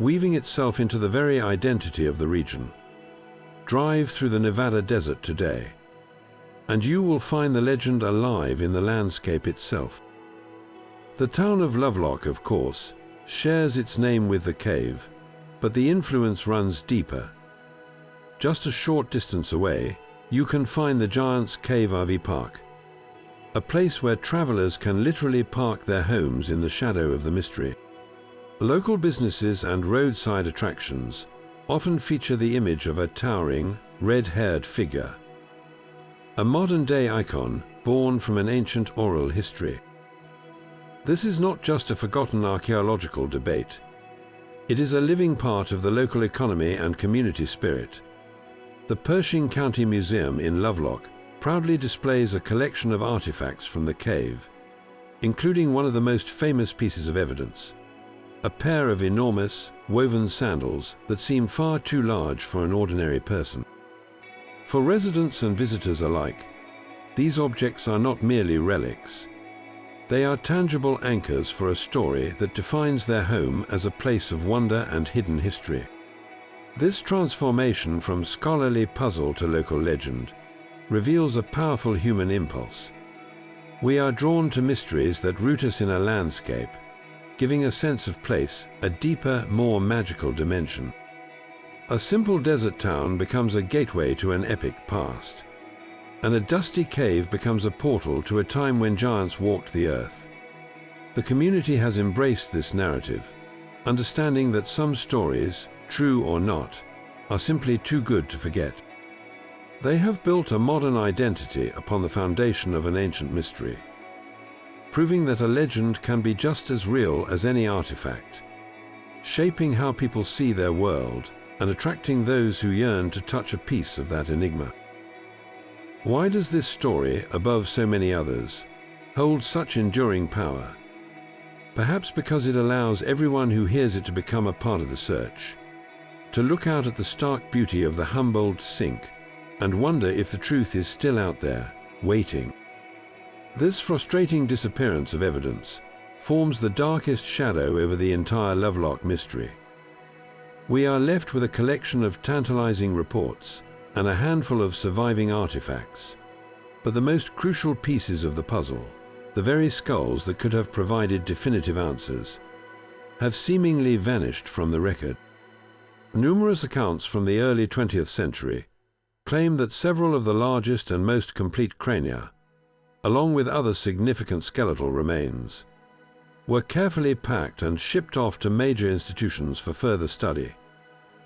weaving itself into the very identity of the region. Drive through the Nevada desert today, and you will find the legend alive in the landscape itself. The town of Lovelock, of course, shares its name with the cave, but the influence runs deeper. Just a short distance away, you can find the Giant's Cave RV Park, a place where travelers can literally park their homes in the shadow of the mystery. Local businesses and roadside attractions often feature the image of a towering, red-haired figure, a modern-day icon born from an ancient oral history. This is not just a forgotten archaeological debate. It is a living part of the local economy and community spirit. The Pershing County Museum in Lovelock proudly displays a collection of artifacts from the cave, including one of the most famous pieces of evidence, a pair of enormous, woven sandals that seem far too large for an ordinary person. For residents and visitors alike, these objects are not merely relics. They are tangible anchors for a story that defines their home as a place of wonder and hidden history. This transformation from scholarly puzzle to local legend reveals a powerful human impulse. We are drawn to mysteries that root us in a landscape, giving a sense of place a deeper, more magical dimension. A simple desert town becomes a gateway to an epic past, and a dusty cave becomes a portal to a time when giants walked the earth. The community has embraced this narrative, understanding that some stories, true or not, are simply too good to forget. They have built a modern identity upon the foundation of an ancient mystery, proving that a legend can be just as real as any artifact, shaping how people see their world and attracting those who yearn to touch a piece of that enigma. Why does this story, above so many others, hold such enduring power? Perhaps because it allows everyone who hears it to become a part of the search, to look out at the stark beauty of the Humboldt Sink and wonder if the truth is still out there, waiting. This frustrating disappearance of evidence forms the darkest shadow over the entire Lovelock mystery. We are left with a collection of tantalizing reports and a handful of surviving artifacts. But the most crucial pieces of the puzzle, the very skulls that could have provided definitive answers, have seemingly vanished from the record. Numerous accounts from the early 20th century claim that several of the largest and most complete crania, along with other significant skeletal remains, were carefully packed and shipped off to major institutions for further study,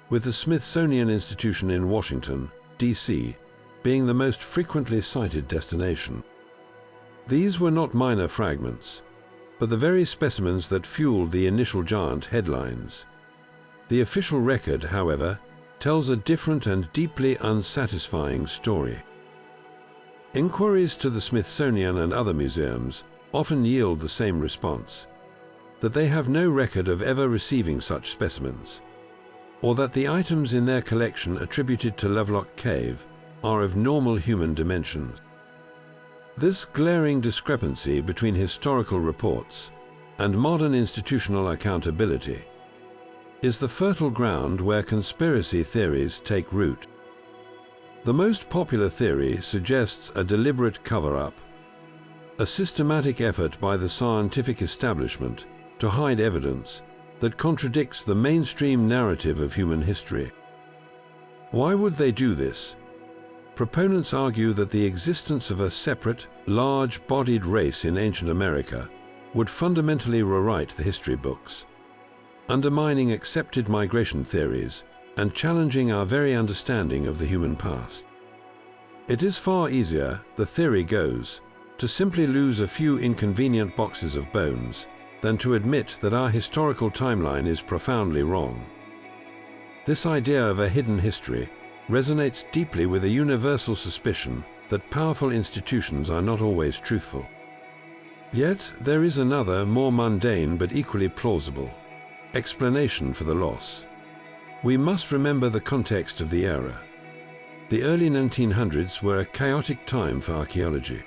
with the Smithsonian Institution in Washington, D.C., being the most frequently cited destination. These were not minor fragments, but the very specimens that fueled the initial giant headlines. The official record, however, tells a different and deeply unsatisfying story. Inquiries to the Smithsonian and other museums often yield the same response, that they have no record of ever receiving such specimens, or that the items in their collection attributed to Lovelock Cave are of normal human dimensions. This glaring discrepancy between historical reports and modern institutional accountability is the fertile ground where conspiracy theories take root. The most popular theory suggests a deliberate cover-up, a systematic effort by the scientific establishment to hide evidence that contradicts the mainstream narrative of human history. Why would they do this? Proponents argue that the existence of a separate, large-bodied race in ancient America would fundamentally rewrite the history books, undermining accepted migration theories and challenging our very understanding of the human past. It is far easier, the theory goes, to simply lose a few inconvenient boxes of bones than to admit that our historical timeline is profoundly wrong. This idea of a hidden history resonates deeply with a universal suspicion that powerful institutions are not always truthful. Yet there is another, more mundane but equally plausible, explanation for the loss. We must remember the context of the era. The early 1900s were a chaotic time for archaeology.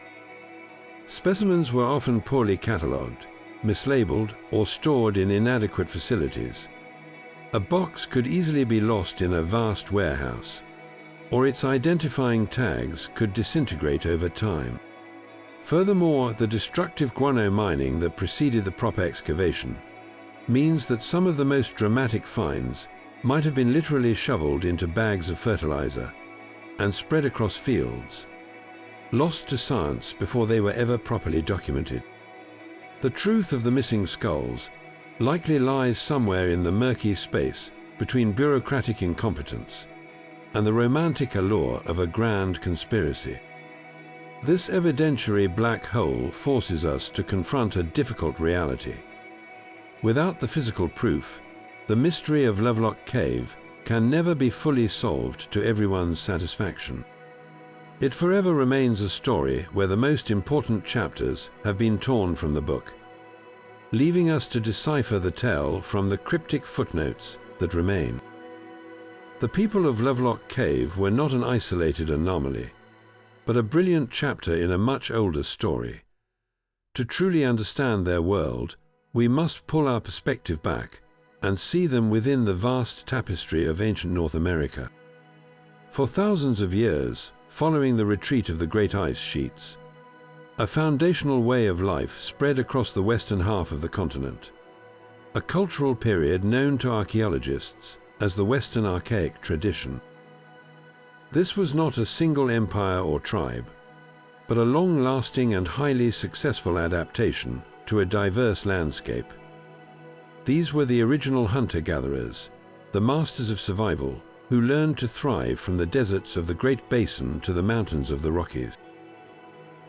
Specimens were often poorly catalogued, mislabeled, or stored in inadequate facilities. A box could easily be lost in a vast warehouse, or its identifying tags could disintegrate over time. Furthermore, the destructive guano mining that preceded the proper excavation means that some of the most dramatic finds might have been literally shoveled into bags of fertilizer and spread across fields, lost to science before they were ever properly documented. The truth of the missing skulls likely lies somewhere in the murky space between bureaucratic incompetence and the romantic allure of a grand conspiracy. This evidentiary black hole forces us to confront a difficult reality. Without the physical proof, the mystery of Lovelock Cave can never be fully solved to everyone's satisfaction. It forever remains a story where the most important chapters have been torn from the book, leaving us to decipher the tale from the cryptic footnotes that remain. The people of Lovelock Cave were not an isolated anomaly. but a brilliant chapter in a much older story. To truly understand their world, we must pull our perspective back and see them within the vast tapestry of ancient North America. For thousands of years, following the retreat of the great ice sheets, a foundational way of life spread across the western half of the continent, a cultural period known to archaeologists as the Western Archaic tradition. This was not a single empire or tribe, but a long-lasting and highly successful adaptation to a diverse landscape. These were the original hunter-gatherers, the masters of survival, who learned to thrive from the deserts of the Great Basin to the mountains of the Rockies.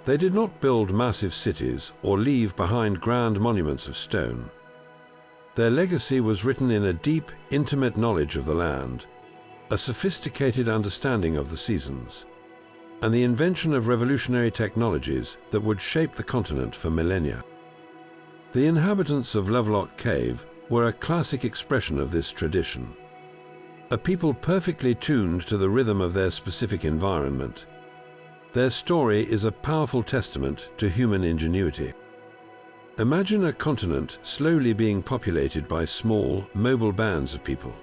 They did not build massive cities or leave behind grand monuments of stone. Their legacy was written in a deep, intimate knowledge of the land, a sophisticated understanding of the seasons, and the invention of revolutionary technologies that would shape the continent for millennia. The inhabitants of Lovelock Cave were a classic expression of this tradition, a people perfectly tuned to the rhythm of their specific environment. Their story is a powerful testament to human ingenuity. Imagine a continent slowly being populated by small, mobile bands of people.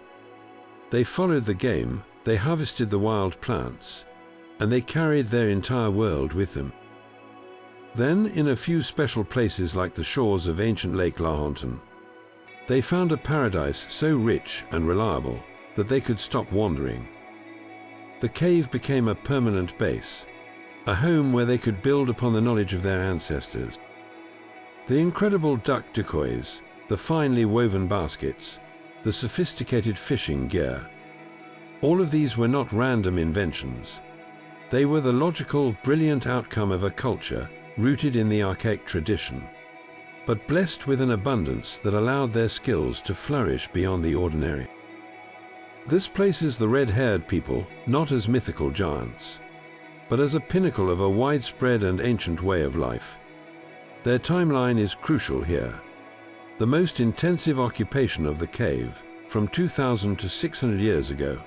They followed the game, they harvested the wild plants, and they carried their entire world with them. Then, in a few special places like the shores of ancient Lake Lahontan, they found a paradise so rich and reliable that they could stop wandering. The cave became a permanent base, a home where they could build upon the knowledge of their ancestors. The incredible duck decoys, the finely woven baskets, the sophisticated fishing gear, all of these were not random inventions. They were the logical, brilliant outcome of a culture rooted in the archaic tradition, but blessed with an abundance that allowed their skills to flourish beyond the ordinary. This places the red-haired people not as mythical giants, but as a pinnacle of a widespread and ancient way of life. Their timeline is crucial here. The most intensive occupation of the cave, from 2,000 to 600 years ago,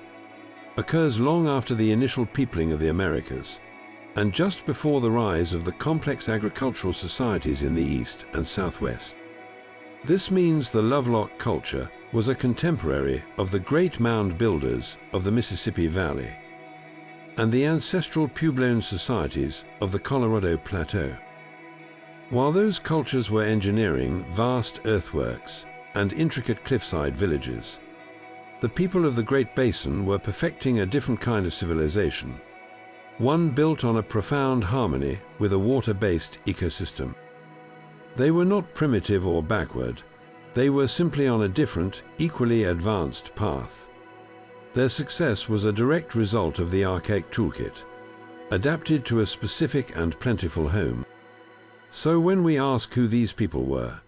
occurs long after the initial peopling of the Americas, and just before the rise of the complex agricultural societies in the East and Southwest. This means the Lovelock culture was a contemporary of the great mound builders of the Mississippi Valley and the ancestral Puebloan societies of the Colorado Plateau. While those cultures were engineering vast earthworks and intricate cliffside villages, the people of the Great Basin were perfecting a different kind of civilization, one built on a profound harmony with a water-based ecosystem. They were not primitive or backward. They were simply on a different, equally advanced path. Their success was a direct result of the archaic toolkit, adapted to a specific and plentiful home. So when we ask who these people were,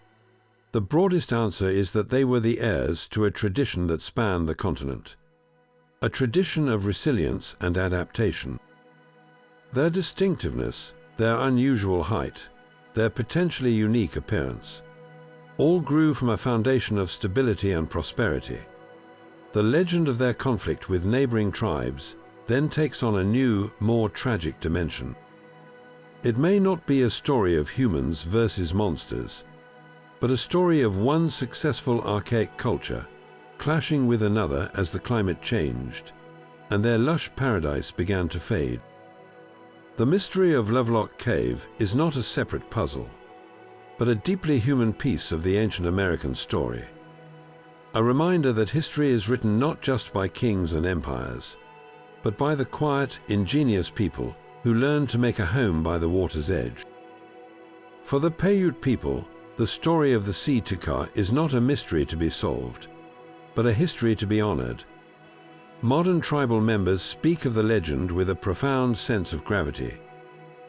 the broadest answer is that they were the heirs to a tradition that spanned the continent, a tradition of resilience and adaptation. Their distinctiveness, their unusual height, their potentially unique appearance, all grew from a foundation of stability and prosperity. The legend of their conflict with neighboring tribes then takes on a new, more tragic dimension. It may not be a story of humans versus monsters, but a story of one successful archaic culture clashing with another as the climate changed, and their lush paradise began to fade. The mystery of Lovelock Cave is not a separate puzzle, but a deeply human piece of the ancient American story. A reminder that history is written not just by kings and empires, but by the quiet, ingenious people who learned to make a home by the water's edge. For the Paiute people, the story of the si-te-cah is not a mystery to be solved, but a history to be honored. Modern tribal members speak of the legend with a profound sense of gravity,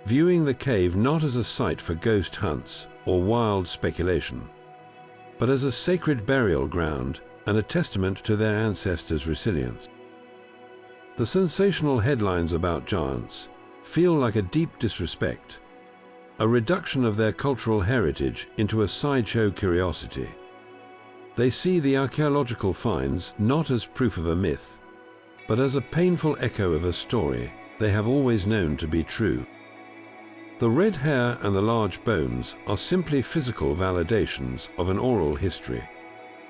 viewing the cave not as a site for ghost hunts or wild speculation, but as a sacred burial ground and a testament to their ancestors' resilience. The sensational headlines about giants feel like a deep disrespect, a reduction of their cultural heritage into a sideshow curiosity. They see the archaeological finds not as proof of a myth, but as a painful echo of a story they have always known to be true. The red hair and the large bones are simply physical validations of an oral history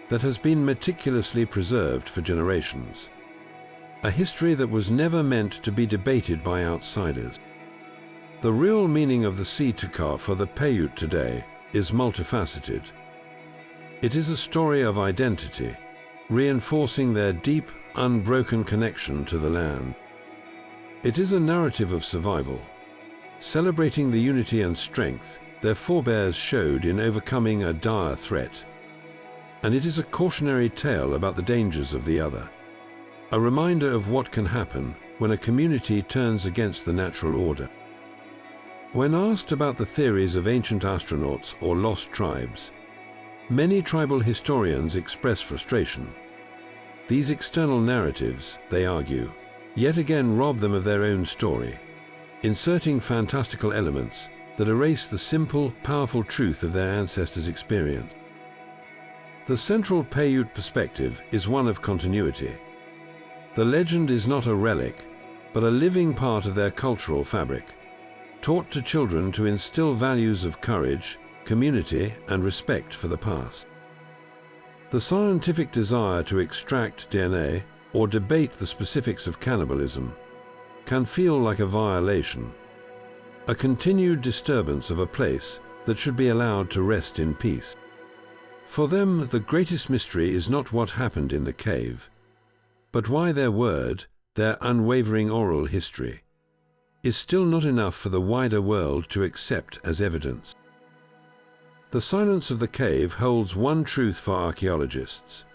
that has been meticulously preserved for generations. A history that was never meant to be debated by outsiders. The real meaning of the si-te-cah for the Paiute today is multifaceted. It is a story of identity, reinforcing their deep, unbroken connection to the land. It is a narrative of survival, celebrating the unity and strength their forebears showed in overcoming a dire threat. And it is a cautionary tale about the dangers of the other, a reminder of what can happen when a community turns against the natural order. When asked about the theories of ancient astronauts or lost tribes, many tribal historians express frustration. These external narratives, they argue, yet again rob them of their own story, inserting fantastical elements that erase the simple, powerful truth of their ancestors' experience. The central Paiute perspective is one of continuity. The legend is not a relic, but a living part of their cultural fabric, taught to children to instill values of courage, community, and respect for the past. The scientific desire to extract DNA or debate the specifics of cannibalism can feel like a violation, a continued disturbance of a place that should be allowed to rest in peace. For them, the greatest mystery is not what happened in the cave, but why their word, their unwavering oral history, is still not enough for the wider world to accept as evidence. The silence of the cave holds one truth for archaeologists,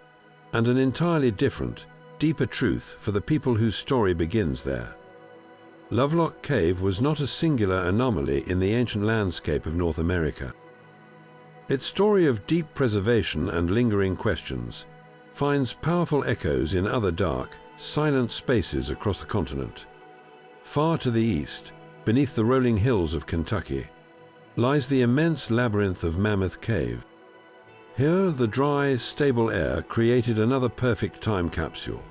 and an entirely different, deeper truth for the people whose story begins there. Lovelock Cave was not a singular anomaly in the ancient landscape of North America. Its story of deep preservation and lingering questions finds powerful echoes in other dark, silent spaces across the continent. Far to the east, beneath the rolling hills of Kentucky, lies the immense labyrinth of Mammoth Cave. Here, the dry, stable air created another perfect time capsule.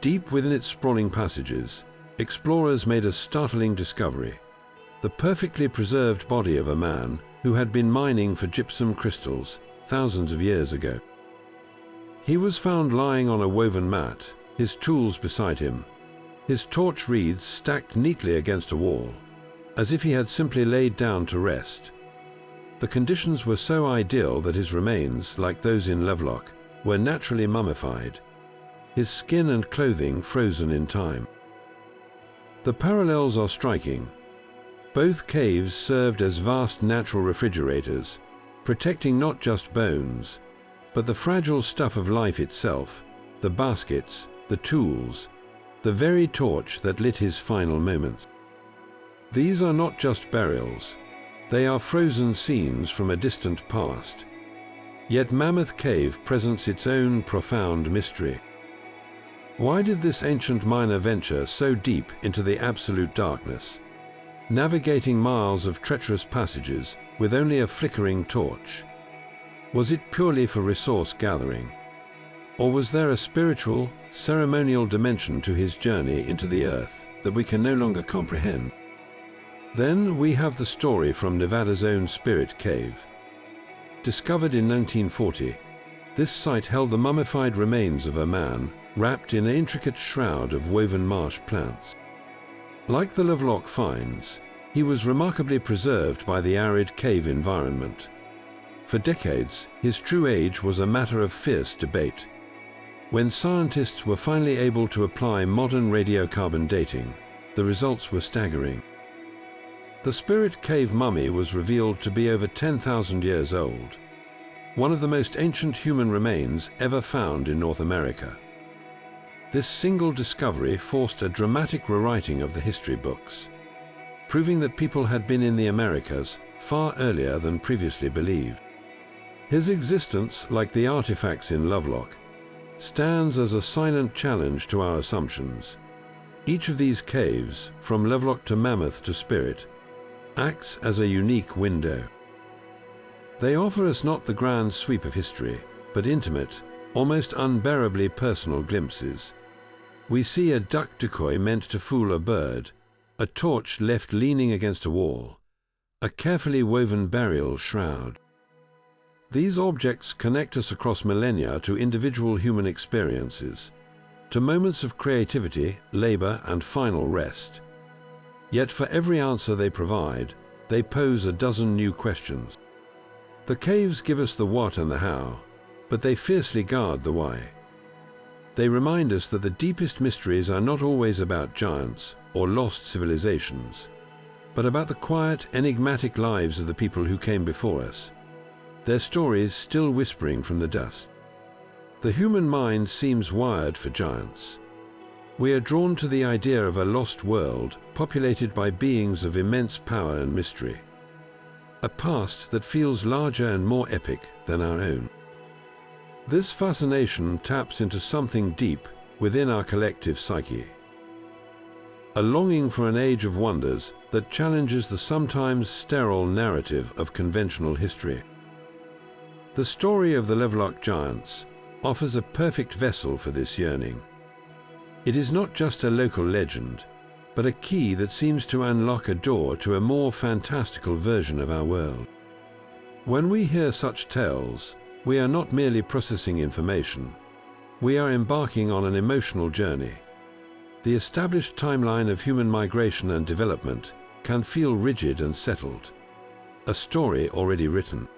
Deep within its sprawling passages, explorers made a startling discovery: the perfectly preserved body of a man who had been mining for gypsum crystals thousands of years ago. He was found lying on a woven mat, his tools beside him, his torch reeds stacked neatly against a wall, as if he had simply laid down to rest. The conditions were so ideal that his remains, like those in Lovelock, were naturally mummified, his skin and clothing frozen in time. The parallels are striking. Both caves served as vast natural refrigerators, protecting not just bones, but the fragile stuff of life itself, the baskets, the tools, the very torch that lit his final moments. These are not just burials, they are frozen scenes from a distant past. Yet Mammoth Cave presents its own profound mystery. Why did this ancient miner venture so deep into the absolute darkness, navigating miles of treacherous passages with only a flickering torch? Was it purely for resource gathering? Or was there a spiritual, ceremonial dimension to his journey into the earth that we can no longer comprehend? Then we have the story from Nevada's own Spirit Cave. Discovered in 1940, this site held the mummified remains of a man wrapped in an intricate shroud of woven marsh plants. Like the Lovelock finds, he was remarkably preserved by the arid cave environment. For decades, his true age was a matter of fierce debate. When scientists were finally able to apply modern radiocarbon dating, the results were staggering. The Spirit Cave mummy was revealed to be over 10,000 years old, one of the most ancient human remains ever found in North America. This single discovery forced a dramatic rewriting of the history books, proving that people had been in the Americas far earlier than previously believed. His existence, like the artifacts in Lovelock, stands as a silent challenge to our assumptions. Each of these caves, from Lovelock to Mammoth to Spirit, acts as a unique window. They offer us not the grand sweep of history, but intimate, almost unbearably personal glimpses. We see a duck decoy meant to fool a bird, a torch left leaning against a wall, a carefully woven burial shroud. These objects connect us across millennia to individual human experiences, to moments of creativity, labor, and final rest. Yet for every answer they provide, they pose a dozen new questions. The caves give us the what and the how, but they fiercely guard the why. They remind us that the deepest mysteries are not always about giants or lost civilizations, but about the quiet, enigmatic lives of the people who came before us, their stories still whispering from the dust. The human mind seems wired for giants. We are drawn to the idea of a lost world populated by beings of immense power and mystery, a past that feels larger and more epic than our own. This fascination taps into something deep within our collective psyche, a longing for an age of wonders that challenges the sometimes sterile narrative of conventional history. The story of the Lovelock giants offers a perfect vessel for this yearning. It is not just a local legend, but a key that seems to unlock a door to a more fantastical version of our world. When we hear such tales, we are not merely processing information. We are embarking on an emotional journey. The established timeline of human migration and development can feel rigid and settled, a story already written.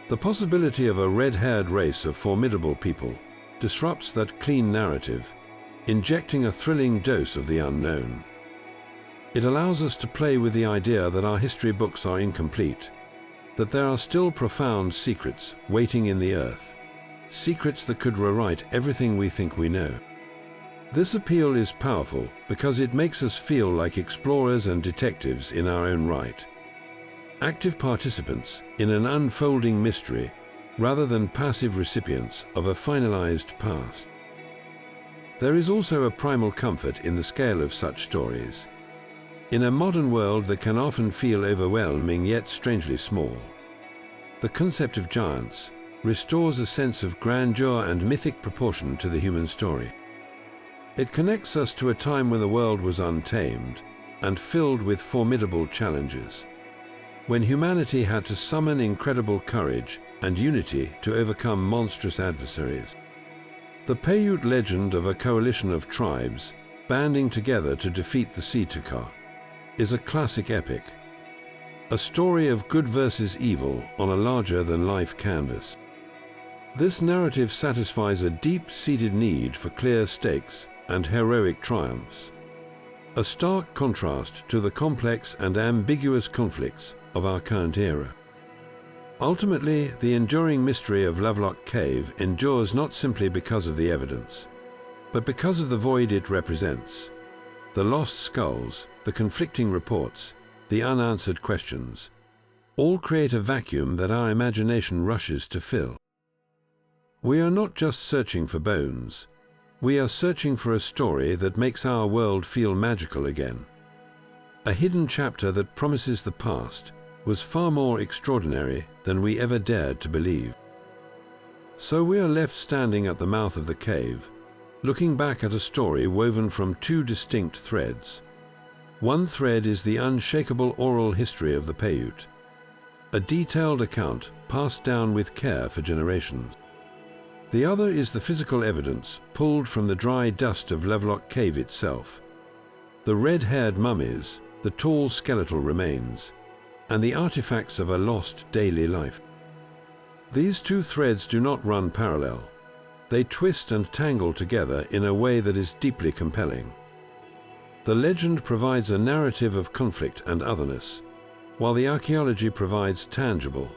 The possibility of a red-haired race of formidable people disrupts that clean narrative, injecting a thrilling dose of the unknown. It allows us to play with the idea that our history books are incomplete, that there are still profound secrets waiting in the earth, secrets that could rewrite everything we think we know. This appeal is powerful because it makes us feel like explorers and detectives in our own right, active participants in an unfolding mystery rather than passive recipients of a finalized past. There is also a primal comfort in the scale of such stories. In a modern world that can often feel overwhelming yet strangely small, the concept of giants restores a sense of grandeur and mythic proportion to the human story. It connects us to a time when the world was untamed and filled with formidable challenges, when humanity had to summon incredible courage and unity to overcome monstrous adversaries. The Paiute legend of a coalition of tribes banding together to defeat the si-te-cah is a classic epic, a story of good versus evil on a larger-than-life canvas. This narrative satisfies a deep-seated need for clear stakes and heroic triumphs, a stark contrast to the complex and ambiguous conflicts of our current era. Ultimately, the enduring mystery of Lovelock Cave endures not simply because of the evidence, but because of the void it represents. The lost skulls, the conflicting reports, the unanswered questions, all create a vacuum that our imagination rushes to fill. We are not just searching for bones. We are searching for a story that makes our world feel magical again. A hidden chapter that promises the past was far more extraordinary than we ever dared to believe. So we are left standing at the mouth of the cave, looking back at a story woven from two distinct threads. One thread is the unshakable oral history of the Paiute, a detailed account passed down with care for generations. The other is the physical evidence pulled from the dry dust of Lovelock Cave itself, the red-haired mummies, the tall skeletal remains, and the artifacts of a lost daily life. These two threads do not run parallel. They twist and tangle together in a way that is deeply compelling. The legend provides a narrative of conflict and otherness, while the archaeology provides tangible,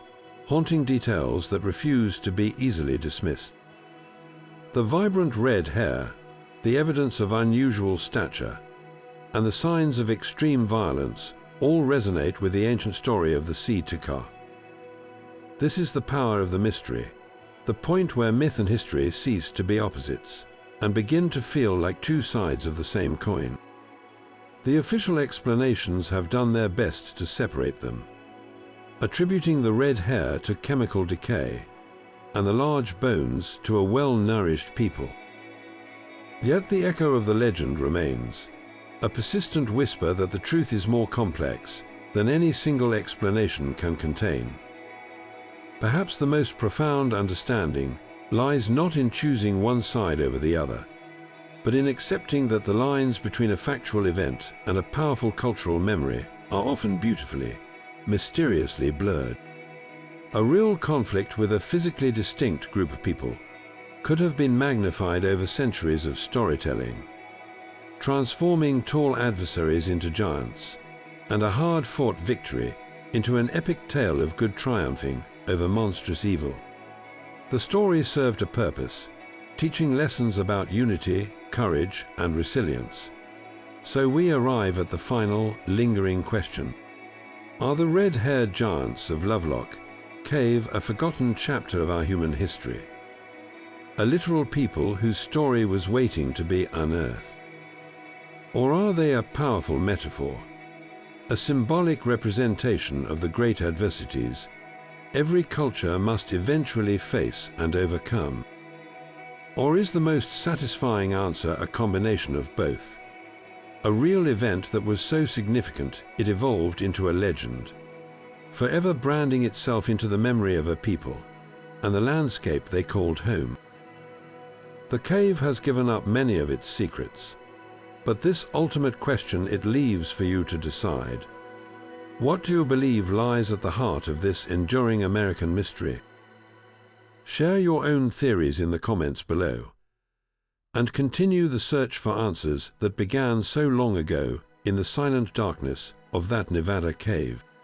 haunting details that refuse to be easily dismissed. The vibrant red hair, the evidence of unusual stature, and the signs of extreme violence all resonate with the ancient story of the si-te-cah. This is the power of the mystery, the point where myth and history cease to be opposites and begin to feel like two sides of the same coin. The official explanations have done their best to separate them, attributing the red hair to chemical decay and the large bones to a well-nourished people. Yet the echo of the legend remains, a persistent whisper that the truth is more complex than any single explanation can contain. Perhaps the most profound understanding lies not in choosing one side over the other, but in accepting that the lines between a factual event and a powerful cultural memory are often beautifully, mysteriously blurred. A real conflict with a physically distinct group of people could have been magnified over centuries of storytelling, transforming tall adversaries into giants, and a hard-fought victory into an epic tale of good triumphing over monstrous evil. The story served a purpose, teaching lessons about unity, courage, and resilience. So we arrive at the final, lingering question. Are the red-haired giants of Lovelock Cave a forgotten chapter of our human history? A literal people whose story was waiting to be unearthed? Or are they a powerful metaphor, a symbolic representation of the great adversities every culture must eventually face and overcome? Or is the most satisfying answer a combination of both? A real event that was so significant it evolved into a legend, forever branding itself into the memory of a people and the landscape they called home. The cave has given up many of its secrets, but this ultimate question it leaves for you to decide. What do you believe lies at the heart of this enduring American mystery? Share your own theories in the comments below, and continue the search for answers that began so long ago in the silent darkness of that Nevada cave.